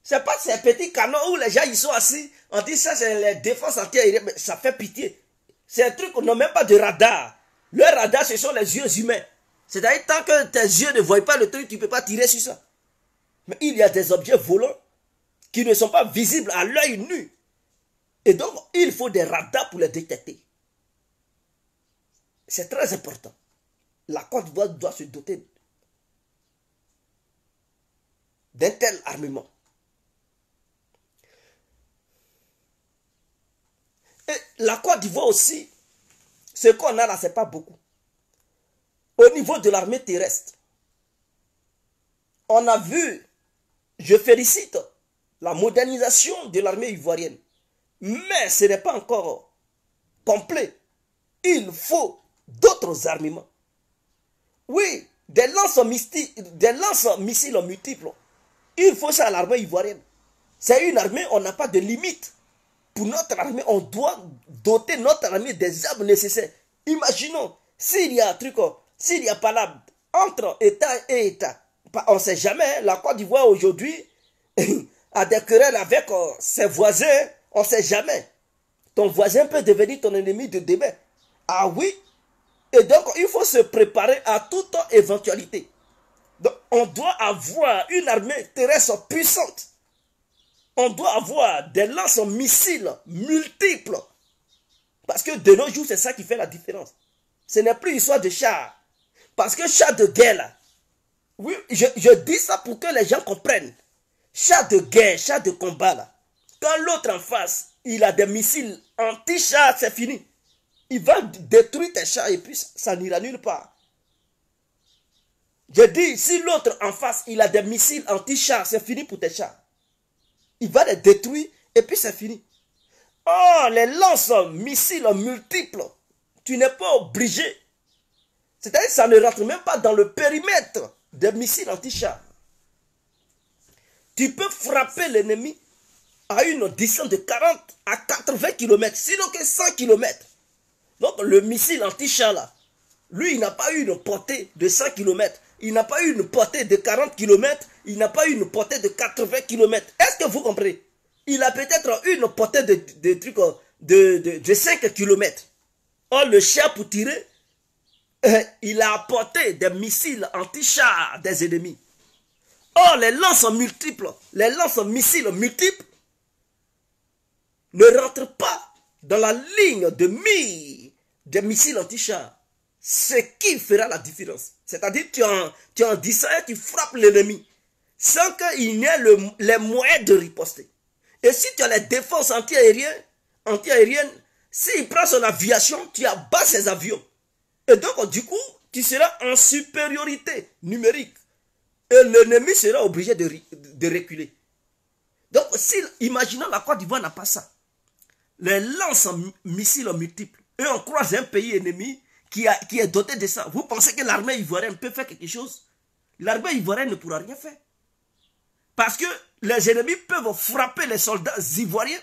Ce n'est pas ces petits canons où les gens ils sont assis. On dit ça, c'est les défenses anti-aériennes. Mais ça fait pitié. C'est un truc, on n'a même pas de radar. Le radar, ce sont les yeux humains. C'est-à-dire, tant que tes yeux ne voient pas le truc, tu ne peux pas tirer sur ça. Mais il y a des objets volants qui ne sont pas visibles à l'œil nu. Et donc, il faut des radars pour les détecter. C'est très important. La Côte d'Ivoire doit se doter d'un tel armement. Et la Côte d'Ivoire aussi, ce qu'on a là, ce n'est pas beaucoup. Au niveau de l'armée terrestre, on a vu, je félicite la modernisation de l'armée ivoirienne. Mais ce n'est pas encore complet. Il faut d'autres armements. Oui, des lance-missiles multiples. Il faut ça à l'armée ivoirienne. C'est une armée, on n'a pas de limite. Pour notre armée, on doit doter notre armée des armes nécessaires. Imaginons, s'il y a un truc, s'il y a palabre entre État et État, on ne sait jamais, la Côte d'Ivoire aujourd'hui a des querelles avec ses voisins, on ne sait jamais. Ton voisin peut devenir ton ennemi de demain. Ah oui. Et donc, il faut se préparer à toute éventualité. Donc, on doit avoir une armée terrestre puissante. On doit avoir des lance-missiles multiples. Parce que de nos jours, c'est ça qui fait la différence. Ce n'est plus histoire de chars. Parce que chars de guerre, là, oui, je dis ça pour que les gens comprennent. Chars de guerre, chars de combat, là. Quand l'autre en face, il a des missiles anti-chars, c'est fini. Il va détruire tes chars et puis ça n'ira nulle part. Je dis, si l'autre en face, il a des missiles anti-chars, c'est fini pour tes chars. Il va les détruire et puis c'est fini. Oh, les lance-missiles multiples, tu n'es pas obligé. C'est-à-dire que ça ne rentre même pas dans le périmètre des missiles anti-chars. Tu peux frapper l'ennemi à une distance de 40 à 80 km, sinon que 100 km. Donc le missile anti-char là, lui il n'a pas eu une portée de 100 km, il n'a pas eu une portée de 40 km, il n'a pas eu une portée de 80 km. Est-ce que vous comprenez? il a peut-être une portée de trucs de 5 km. Or, le chien pour tirer, il a apporté des missiles anti-chars des ennemis. Or, les lances multiples, les lances missiles multiples ne rentrent pas dans la ligne de mire des missiles anti-chars. Ce qui fera la différence. C'est-à-dire que tu en dis ça et tu frappes l'ennemi sans qu'il n'y ait les moyens de riposter. Et si tu as les défenses anti-aériennes, s'il prend son aviation, tu abats ses avions. Et donc, du coup, tu seras en supériorité numérique. Et l'ennemi sera obligé de reculer. Donc, si, imaginons la Côte d'Ivoire n'a pas ça. Les lances missiles multiples. Et on croise un pays ennemi qui est doté de ça. Vous pensez que l'armée ivoirienne peut faire quelque chose? L'armée ivoirienne ne pourra rien faire. Parce que les ennemis peuvent frapper les soldats ivoiriens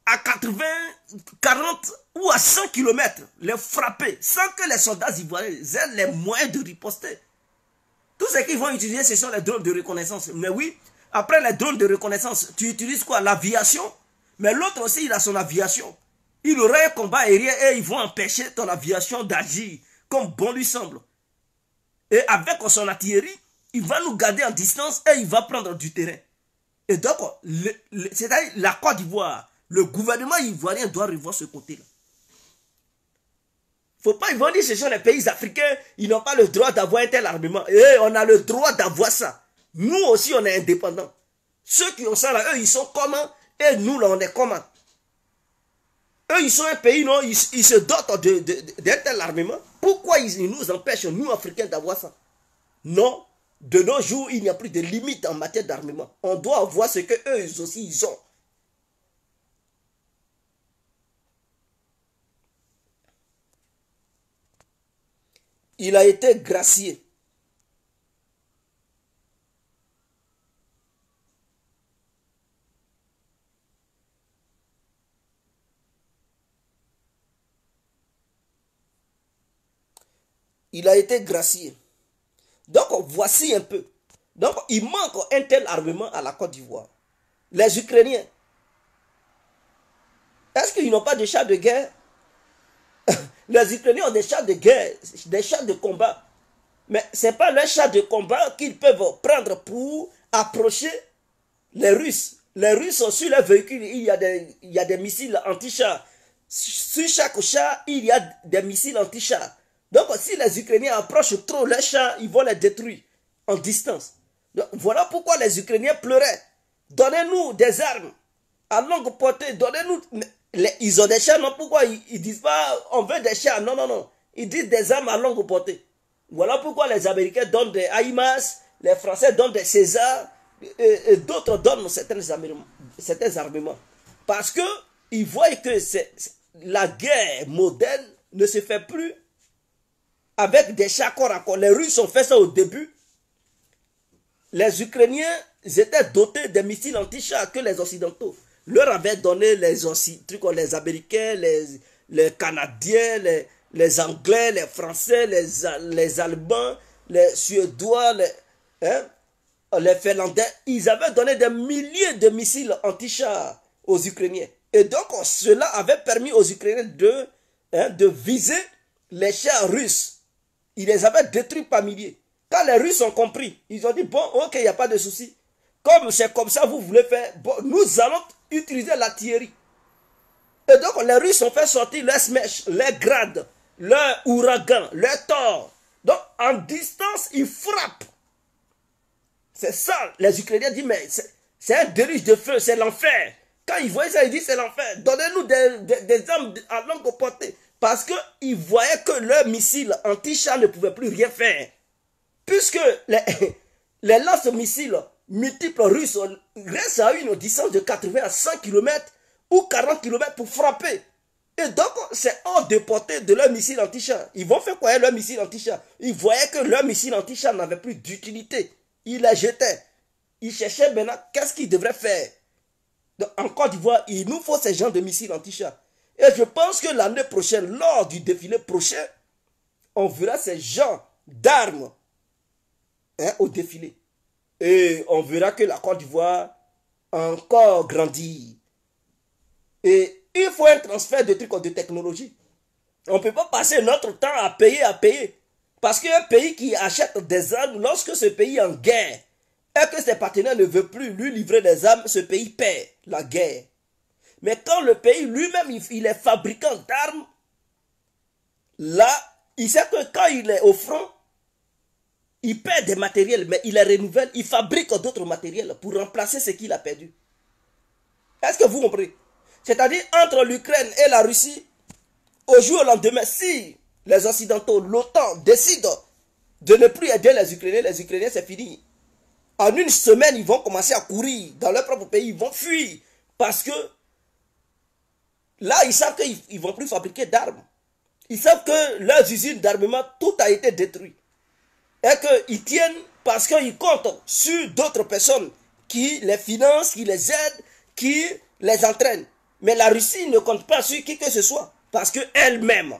à 80, 40 ou à 100 km. Les frapper sans que les soldats ivoiriens aient les moyens de riposter. Tout ce qu'ils vont utiliser, ce sont les drones de reconnaissance. Mais oui, après les drones de reconnaissance, tu utilises quoi? L'aviation. Mais l'autre aussi, il a son aviation. Il aura un combat aérien et ils vont empêcher ton aviation d'agir comme bon lui semble. Et avec son artillerie, il va nous garder en distance et il va prendre du terrain. Et donc, c'est-à-dire la Côte d'Ivoire, le gouvernement ivoirien doit revoir ce côté-là. Il ne faut pas, ils vont dire que ce sont les pays africains, ils n'ont pas le droit d'avoir un tel armement. Et on a le droit d'avoir ça. Nous aussi, on est indépendants. Ceux qui ont ça là, eux, ils sont comment? Et nous, là, on est comment? Eux, ils sont un pays, non? Ils se dotent d'un tel armement. Pourquoi ils nous empêchent, nous, Africains, d'avoir ça? Non. De nos jours, il n'y a plus de limite en matière d'armement. On doit avoir ce qu'eux aussi, ils ont. Il a été gracié. Il a été gracié. Donc, voici un peu. Donc, il manque un tel armement à la Côte d'Ivoire. Les Ukrainiens, est-ce qu'ils n'ont pas de chars de guerre? Les Ukrainiens ont des chars de guerre, des chars de combat. Mais ce n'est pas les chars de combat qu'ils peuvent prendre pour approcher les Russes. Les Russes, sur les véhicules, il y a des missiles anti-chars. Sur chaque char, il y a des missiles anti-chars. Donc, si les Ukrainiens approchent trop les chars, ils vont les détruire en distance. Donc, voilà pourquoi les Ukrainiens pleuraient. Donnez-nous des armes à longue portée. Donnez-nous. Ils ont des chars, non? Pourquoi ils disent pas on veut des chars? Non, non, non. Ils disent des armes à longue portée. Voilà pourquoi les Américains donnent des HIMARS, les Français donnent des César, et d'autres donnent certains armements. Parce qu'ils voient que la guerre moderne ne se fait plus avec des chars corps à corps. Les Russes ont fait ça au début. Les Ukrainiens étaient dotés des missiles anti-chars que les Occidentaux leur avaient donné. Les Américains, les Canadiens, les Anglais, les Français, les Allemands, les Suédois, les Finlandais. Ils avaient donné des milliers de missiles anti-chars aux Ukrainiens. Et donc cela avait permis aux Ukrainiens de viser les chars russes. Ils les avaient détruits par milliers. Quand les Russes ont compris, ils ont dit, bon, ok, il n'y a pas de souci. Comme c'est comme ça vous voulez faire, bon, nous allons utiliser l'artillerie. Et donc les Russes ont fait sortir leurs Smash, leurs Grad, leurs Ouragan, leurs Thor. Donc en distance, ils frappent. C'est ça, les Ukrainiens disent, mais c'est un déluge de feu, c'est l'enfer. Quand ils voyaient ça, ils disent, c'est l'enfer. Donnez-nous des armes à longue portée. Parce qu'ils voyaient que leurs missiles anti-chars ne pouvaient plus rien faire. Puisque les lance-missiles multiples russes restent à une distance de 80 à 100 km ou 40 km pour frapper. Et donc, c'est hors de portée de leurs missiles anti-chars. Ils vont faire quoi leurs missiles anti-chars? Ils voyaient que leurs missiles anti-chars n'avaient plus d'utilité. Ils les jetaient. Ils cherchaient maintenant qu'est-ce qu'ils devraient faire. Donc, en Côte d'Ivoire, il nous faut ces genres de missiles anti-chars. Et je pense que l'année prochaine, lors du défilé prochain, on verra ces genres d'armes au défilé. Et on verra que la Côte d'Ivoire encore grandir. Et il faut un transfert de trucs de technologie. On ne peut pas passer notre temps à payer. Parce qu'un pays qui achète des armes, lorsque ce pays est en guerre, et que ses partenaires ne veulent plus lui livrer des armes, ce pays perd la guerre. Mais quand le pays lui-même, il est fabricant d'armes, là, il sait que quand il est au front, il perd des matériels, mais il les renouvelle, il fabrique d'autres matériels pour remplacer ce qu'il a perdu. Est-ce que vous comprenez? C'est-à-dire, entre l'Ukraine et la Russie, au jour au lendemain, si les Occidentaux, l'OTAN, décident de ne plus aider les Ukrainiens, c'est fini. En une semaine, ils vont commencer à courir dans leur propre pays, ils vont fuir. Parce que là, ils savent qu'ils ne vont plus fabriquer d'armes. Ils savent que leurs usines d'armement, tout a été détruit. Et qu'ils tiennent parce qu'ils comptent sur d'autres personnes qui les financent, qui les aident, qui les entraînent. Mais la Russie ne compte pas sur qui que ce soit. Parce qu'elle-même,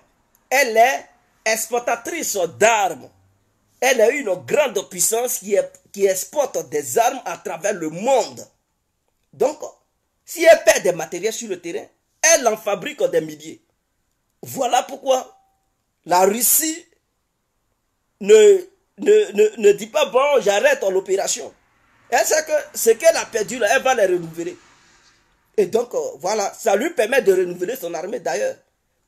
elle est exportatrice d'armes. Elle est une grande puissance qui exporte des armes à travers le monde. Donc, si elle perd des matériels sur le terrain, elle en fabrique des milliers. Voilà pourquoi la Russie ne dit pas, bon, j'arrête l'opération. Elle sait que ce qu'elle a perdu, là, elle va les renouveler. Et donc, voilà, ça lui permet de renouveler son armée d'ailleurs.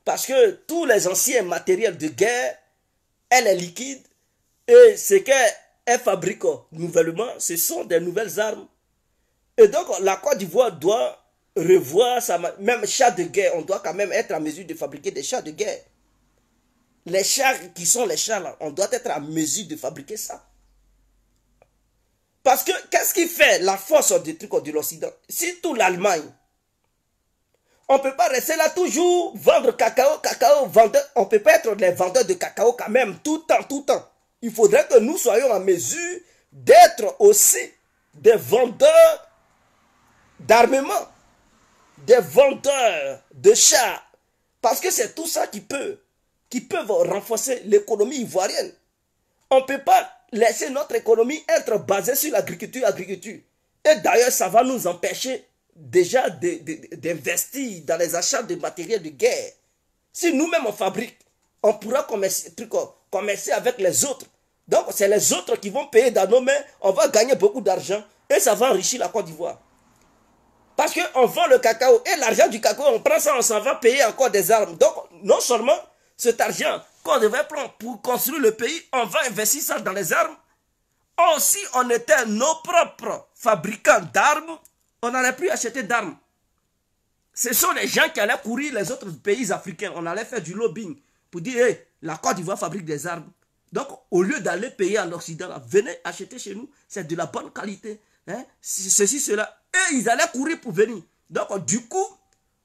Parce que tous les anciens matériels de guerre, elle est liquide. Et ce qu'elle fabrique nouvellement, ce sont des nouvelles armes. Et donc, la Côte d'Ivoire doit revoir même chars de guerre. On doit quand même être en mesure de fabriquer des chars de guerre. Les chars qui sont les chars là, on doit être en mesure de fabriquer ça. Parce que, qu'est-ce qui fait la force des trucs de l'Occident? Surtout l'Allemagne. On ne peut pas rester là toujours, vendre cacao, vendeur. On ne peut pas être les vendeurs de cacao quand même, tout le temps. Il faudrait que nous soyons en mesure d'être aussi des vendeurs d'armement, des vendeurs de chars. Parce que c'est tout ça qui peuvent renforcer l'économie ivoirienne. On ne peut pas laisser notre économie être basée sur l'agriculture. Et d'ailleurs, ça va nous empêcher déjà d'investir dans les achats de matériel de guerre. Si nous-mêmes on fabrique, on pourra commercer avec les autres. Donc c'est les autres qui vont payer dans nos mains, on va gagner beaucoup d'argent et ça va enrichir la Côte d'Ivoire. Parce qu'on vend le cacao et l'argent du cacao, on prend ça, on s'en va payer encore des armes. Donc non seulement cet argent qu'on devait prendre pour construire le pays, on va investir ça dans les armes. Or, si on était nos propres fabricants d'armes, on n'allait plus acheter d'armes. Ce sont les gens qui allaient courir les autres pays africains. On allait faire du lobbying pour dire, hey, la Côte d'Ivoire fabrique des armes. Donc, au lieu d'aller payer en Occident, là, venez acheter chez nous, c'est de la bonne qualité. Hein? Ceci, cela. Et ils allaient courir pour venir. Donc, du coup,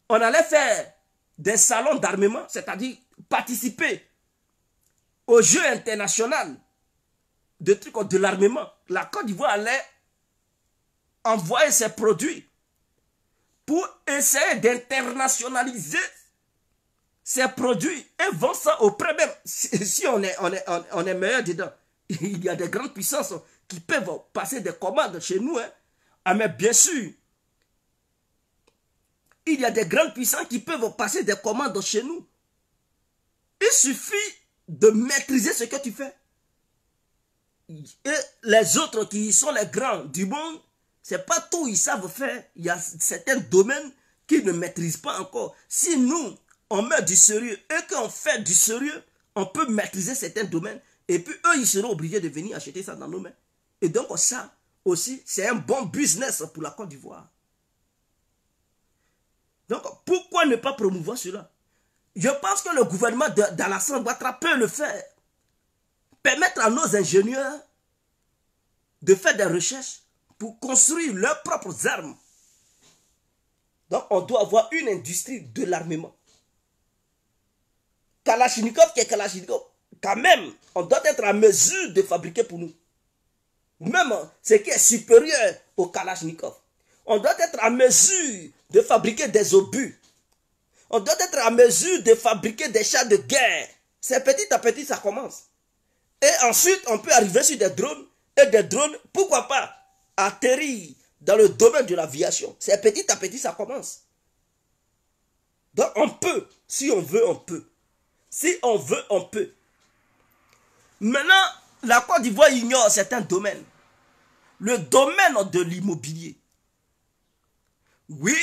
on allait faire des salons d'armement, c'est-à-dire participer aux Jeux internationaux de l'armement. La Côte d'Ivoire allait envoyer ses produits pour essayer d'internationaliser ces produits et vendre ça au prix même. Si on est meilleur dedans, il y a des grandes puissances qui peuvent passer des commandes chez nous. Hein. Ah, mais bien sûr, il y a des grandes puissances qui peuvent passer des commandes chez nous. Il suffit de maîtriser ce que tu fais. Et les autres qui sont les grands du monde, c'est pas tout ils savent faire. Il y a certains domaines qu'ils ne maîtrisent pas encore. Si nous, on met du sérieux et qu'on fait du sérieux, on peut maîtriser certains domaines. Et puis eux, ils seront obligés de venir acheter ça dans nos mains. Et donc ça aussi, c'est un bon business pour la Côte d'Ivoire. Donc pourquoi ne pas promouvoir cela? Je pense que le gouvernement d'Alassane Ouattara peut le faire. Permettre à nos ingénieurs de faire des recherches pour construire leurs propres armes. Donc on doit avoir une industrie de l'armement. Kalachnikov qui est Kalachnikov, quand même, on doit être en mesure de fabriquer pour nous. Même ce qui est supérieur au Kalachnikov. On doit être en mesure de fabriquer des obus. On doit être en mesure de fabriquer des chars de guerre. C'est petit à petit, ça commence. Et ensuite, on peut arriver sur des drones. Et des drones, pourquoi pas, atterrir dans le domaine de l'aviation. C'est petit à petit, ça commence. Donc on peut, si on veut, on peut. Si on veut, on peut. Maintenant, la Côte d'Ivoire ignore certains domaines. Le domaine de l'immobilier. Oui,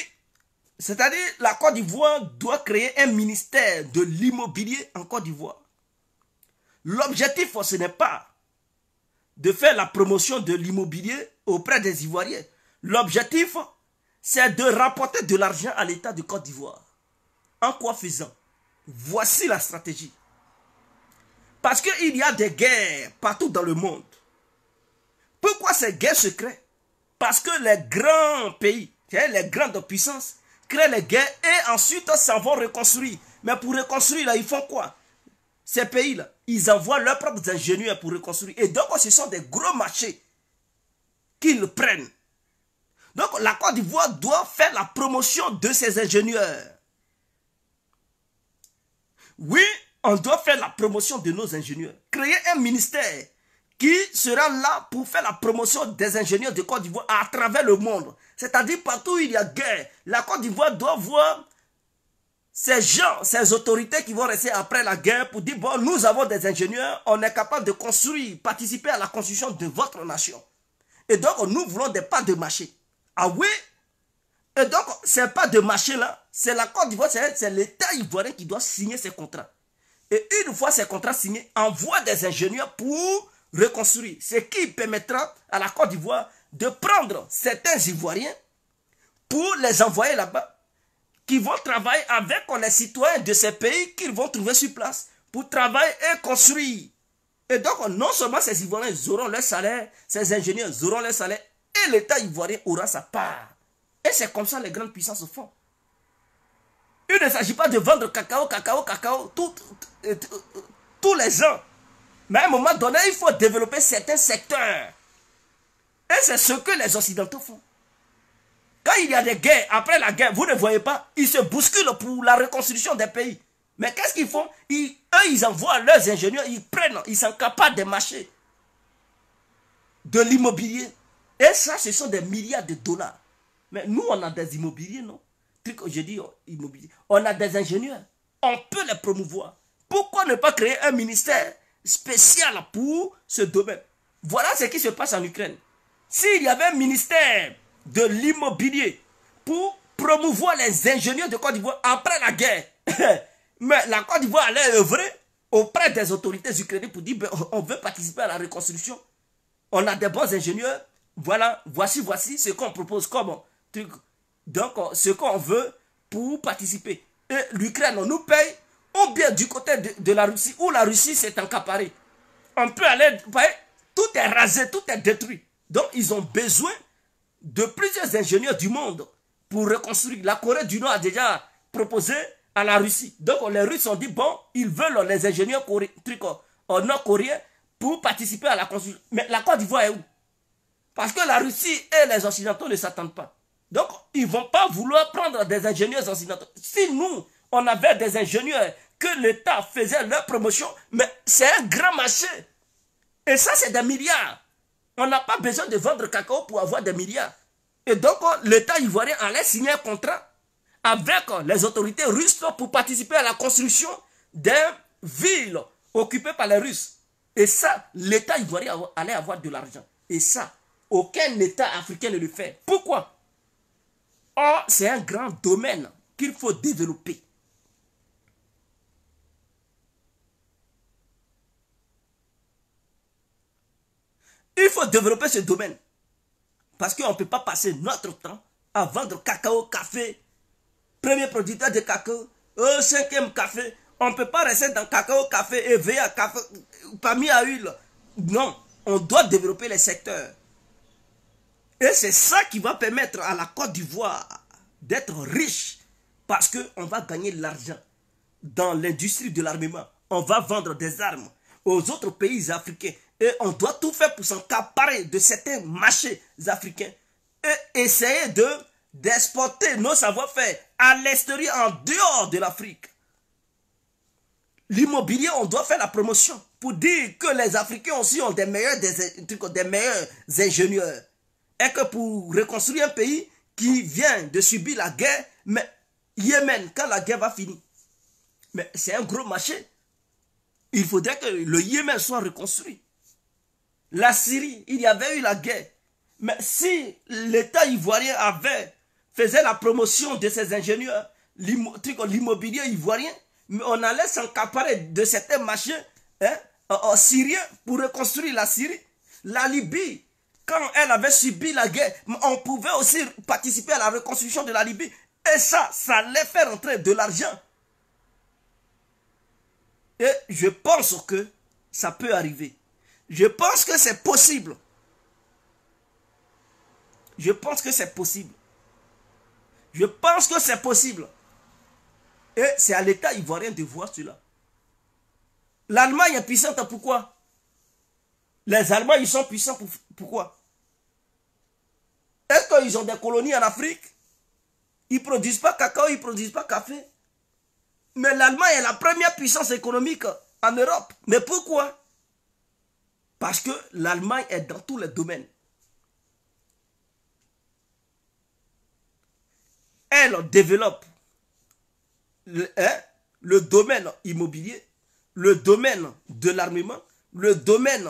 c'est-à-dire la Côte d'Ivoire doit créer un ministère de l'immobilier en Côte d'Ivoire. L'objectif, ce n'est pas de faire la promotion de l'immobilier auprès des Ivoiriens. L'objectif, c'est de rapporter de l'argent à l'État de Côte d'Ivoire. En quoi faisant? Voici la stratégie. Parce qu'il y a des guerres partout dans le monde. Pourquoi ces guerres se créent? Parce que les grands pays, les grandes puissances, créent les guerres et ensuite s'en vont reconstruire. Mais pour reconstruire, là, ils font quoi? Ces pays-là, ils envoient leurs propres ingénieurs pour reconstruire. Et donc, ce sont des gros marchés qu'ils prennent. Donc, la Côte d'Ivoire doit faire la promotion de ces ingénieurs. Oui, on doit faire la promotion de nos ingénieurs. Créer un ministère qui sera là pour faire la promotion des ingénieurs de Côte d'Ivoire à travers le monde. C'est-à-dire partout où il y a guerre, la Côte d'Ivoire doit voir ces gens, ces autorités qui vont rester après la guerre pour dire, bon, nous avons des ingénieurs, on est capable de construire, participer à la construction de votre nation. Et donc, nous voulons des parts de marché. Ah oui? Et donc, ces parts de marché-là, c'est la Côte d'Ivoire, c'est l'État ivoirien qui doit signer ces contrats. Et une fois ces contrats signés, envoie des ingénieurs pour reconstruire. Ce qui permettra à la Côte d'Ivoire de prendre certains Ivoiriens pour les envoyer là-bas, qui vont travailler avec les citoyens de ces pays qu'ils vont trouver sur place pour travailler et construire. Et donc, non seulement ces Ivoiriens auront leur salaire, ces ingénieurs auront leur salaire, et l'État ivoirien aura sa part. Et c'est comme ça que les grandes puissances se font. Il ne s'agit pas de vendre cacao tous les ans. Mais à un moment donné, il faut développer certains secteurs. Et c'est ce que les Occidentaux font. Quand il y a des guerres, après la guerre, vous ne voyez pas, ils se bousculent pour la reconstruction des pays. Mais qu'est-ce qu'ils font? Eux, ils envoient leurs ingénieurs, ils prennent, ils sont capables de marcher de l'immobilier. Et ça, ce sont des milliards de dollars. Mais nous, on a des immobiliers, non? Je dis immobilier. On a des ingénieurs. On peut les promouvoir. Pourquoi ne pas créer un ministère spécial pour ce domaine? Voilà ce qui se passe en Ukraine. S'il y avait un ministère de l'immobilier pour promouvoir les ingénieurs de Côte d'Ivoire après la guerre, mais la Côte d'Ivoire allait œuvrer auprès des autorités ukrainiennes pour dire, ben, on veut participer à la reconstruction. On a des bons ingénieurs. Voilà, voici ce qu'on propose comme truc. Donc, ce qu'on veut pour participer. Et l'Ukraine, on nous paye, ou bien du côté de la Russie, où la Russie s'est accaparée. On peut aller, tout est rasé, tout est détruit. Donc, ils ont besoin de plusieurs ingénieurs du monde pour reconstruire. La Corée du Nord a déjà proposé à la Russie. Donc, les Russes ont dit, bon, ils veulent les ingénieurs nord-coréens pour participer à la construction. Mais la Côte d'Ivoire est où? Parce que la Russie et les Occidentaux ne s'attendent pas. Donc, ils ne vont pas vouloir prendre des ingénieurs occidentaux. Si nous, on avait des ingénieurs que l'État faisait leur promotion, mais c'est un grand marché. Et ça, c'est des milliards. On n'a pas besoin de vendre cacao pour avoir des milliards. Et donc, l'État ivoirien allait signer un contrat avec les autorités russes pour participer à la construction des villes occupées par les Russes. Et ça, l'État ivoirien allait avoir de l'argent. Et ça, aucun État africain ne le fait. Pourquoi? Or, c'est un grand domaine qu'il faut développer. Il faut développer ce domaine. Parce qu'on ne peut pas passer notre temps à vendre cacao, café, premier producteur de cacao, cinquième café. On ne peut pas rester dans cacao, café, EVA, café, palmier à huile. Non, on doit développer les secteurs. Et c'est ça qui va permettre à la Côte d'Ivoire d'être riche. Parce qu'on va gagner de l'argent dans l'industrie de l'armement. On va vendre des armes aux autres pays africains. Et on doit tout faire pour s'emparer de certains marchés africains. Et essayer d'exporter nos savoir-faire à l'extérieur, en dehors de l'Afrique. L'immobilier, on doit faire la promotion pour dire que les Africains aussi ont des meilleurs ingénieurs. est que pour reconstruire un pays qui vient de subir la guerre, mais Yémen, quand la guerre va finir, mais c'est un gros marché. Il faudrait que le Yémen soit reconstruit. La Syrie, il y avait eu la guerre. Mais si l'État ivoirien faisait la promotion de ses ingénieurs, l'immobilier ivoirien, mais on allait s'encaparer de certains marchés syriens pour reconstruire la Syrie. La Libye, quand elle avait subi la guerre, on pouvait aussi participer à la reconstruction de la Libye. Et ça allait faire entrer de l'argent. Et je pense que ça peut arriver. Je pense que c'est possible. Je pense que c'est possible. Je pense que c'est possible. Et c'est à l'État ivoirien de voir cela. L'Allemagne est puissante, pourquoi? Les Allemands, ils sont puissants, pourquoi? Est-ce qu'ils ont des colonies en Afrique? Ils ne produisent pas cacao, ils ne produisent pas café. Mais l'Allemagne est la première puissance économique en Europe. Mais pourquoi? Parce que l'Allemagne est dans tous les domaines. Elle développe le domaine immobilier, le domaine de l'armement, le domaine,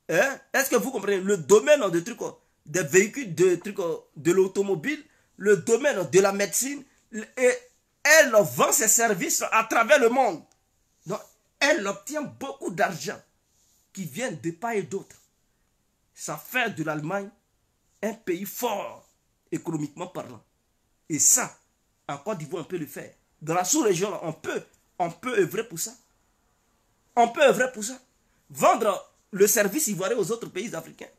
est-ce que vous comprenez, le domaine de trucs, des véhicules, de l'automobile, le domaine de la médecine, et elle vend ses services à travers le monde. Donc, elle obtient beaucoup d'argent qui vient de part et d'autre. Ça fait de l'Allemagne un pays fort, économiquement parlant. Et ça, en Côte d'Ivoire, on peut le faire. Dans la sous-région, on peut œuvrer pour ça. On peut œuvrer pour ça. Vendre le service ivoirien aux autres pays africains.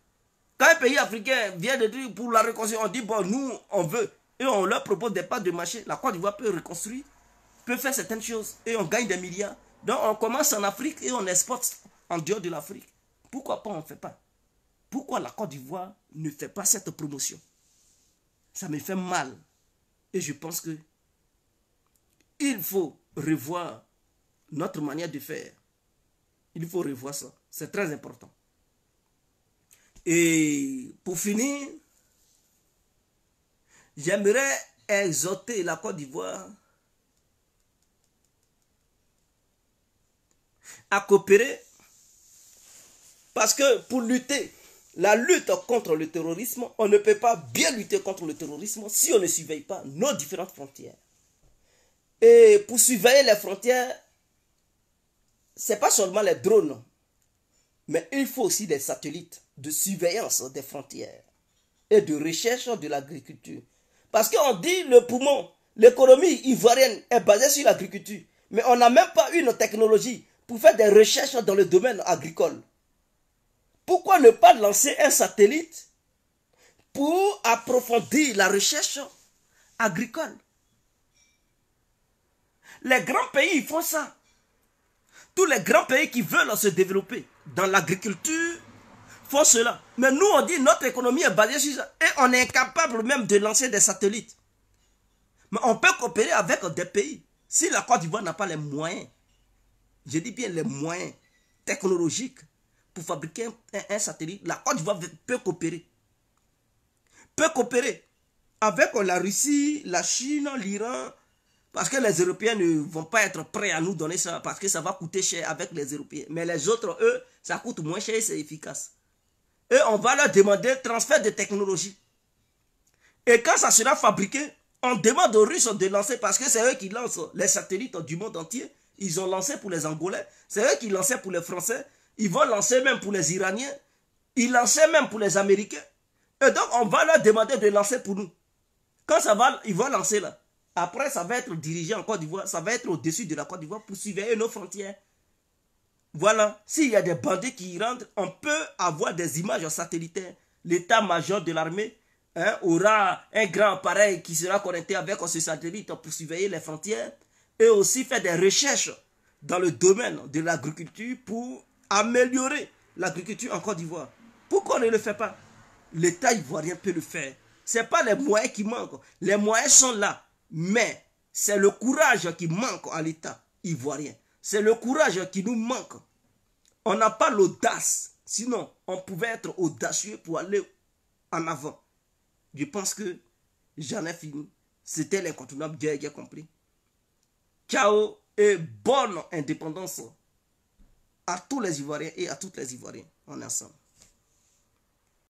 Quand un pays africain vient de dire pour la reconstruction, on dit, bon, nous, on veut. Et on leur propose des parts de marché. La Côte d'Ivoire peut reconstruire, peut faire certaines choses. Et on gagne des milliards. Donc, on commence en Afrique et on exporte en dehors de l'Afrique. Pourquoi pas on ne fait pas? Pourquoi la Côte d'Ivoire ne fait pas cette promotion? Ça me fait mal. Et je pense que il faut revoir notre manière de faire. Il faut revoir ça. C'est très important. Et pour finir, j'aimerais exhorter la Côte d'Ivoire à coopérer, parce que pour lutter, la lutte contre le terrorisme, on ne peut pas bien lutter contre le terrorisme si on ne surveille pas nos différentes frontières. Et pour surveiller les frontières, ce n'est pas seulement les drones, mais il faut aussi des satellites de surveillance des frontières et de recherche de l'agriculture. Parce qu'on dit le poumon, l'économie ivoirienne est basée sur l'agriculture, mais on n'a même pas une technologie pour faire des recherches dans le domaine agricole. Pourquoi ne pas lancer un satellite pour approfondir la recherche agricole? Les grands pays font ça. Tous les grands pays qui veulent se développer dans l'agriculture font cela. Mais nous, on dit notre économie est basée sur ça. Et on est incapable même de lancer des satellites. Mais on peut coopérer avec des pays. Si la Côte d'Ivoire n'a pas les moyens, je dis bien les moyens technologiques pour fabriquer un satellite, la Côte d'Ivoire peut coopérer. Peut coopérer avec la Russie, la Chine, l'Iran, parce que les Européens ne vont pas être prêts à nous donner ça, parce que ça va coûter cher avec les Européens. Mais les autres, eux, ça coûte moins cher et c'est efficace. Et on va leur demander transfert de technologie. Et quand ça sera fabriqué, on demande aux Russes de lancer, parce que c'est eux qui lancent les satellites du monde entier. Ils ont lancé pour les Angolais, c'est eux qui lançaient pour les Français, ils vont lancer même pour les Iraniens, ils lançaient même pour les Américains. Et donc on va leur demander de lancer pour nous. Quand ça va, ils vont lancer là. Après, ça va être dirigé en Côte d'Ivoire, ça va être au-dessus de la Côte d'Ivoire pour surveiller nos frontières. Voilà, s'il y a des bandits qui y rentrent, on peut avoir des images satellitaires. L'état-major de l'armée aura un grand appareil qui sera connecté avec ce satellite pour surveiller les frontières et aussi faire des recherches dans le domaine de l'agriculture pour améliorer l'agriculture en Côte d'Ivoire. Pourquoi on ne le fait pas? L'État ivoirien peut le faire. Ce n'est pas les moyens qui manquent. Les moyens sont là. Mais c'est le courage qui manque à l'État ivoirien. C'est le courage qui nous manque. On n'a pas l'audace. Sinon, on pouvait être audacieux pour aller en avant. Je pense que j'en ai fini. C'était l'incontournable, Dieu qui a compris. Ciao et bonne indépendance à tous les Ivoiriens et à toutes les Ivoiriennes. On est ensemble.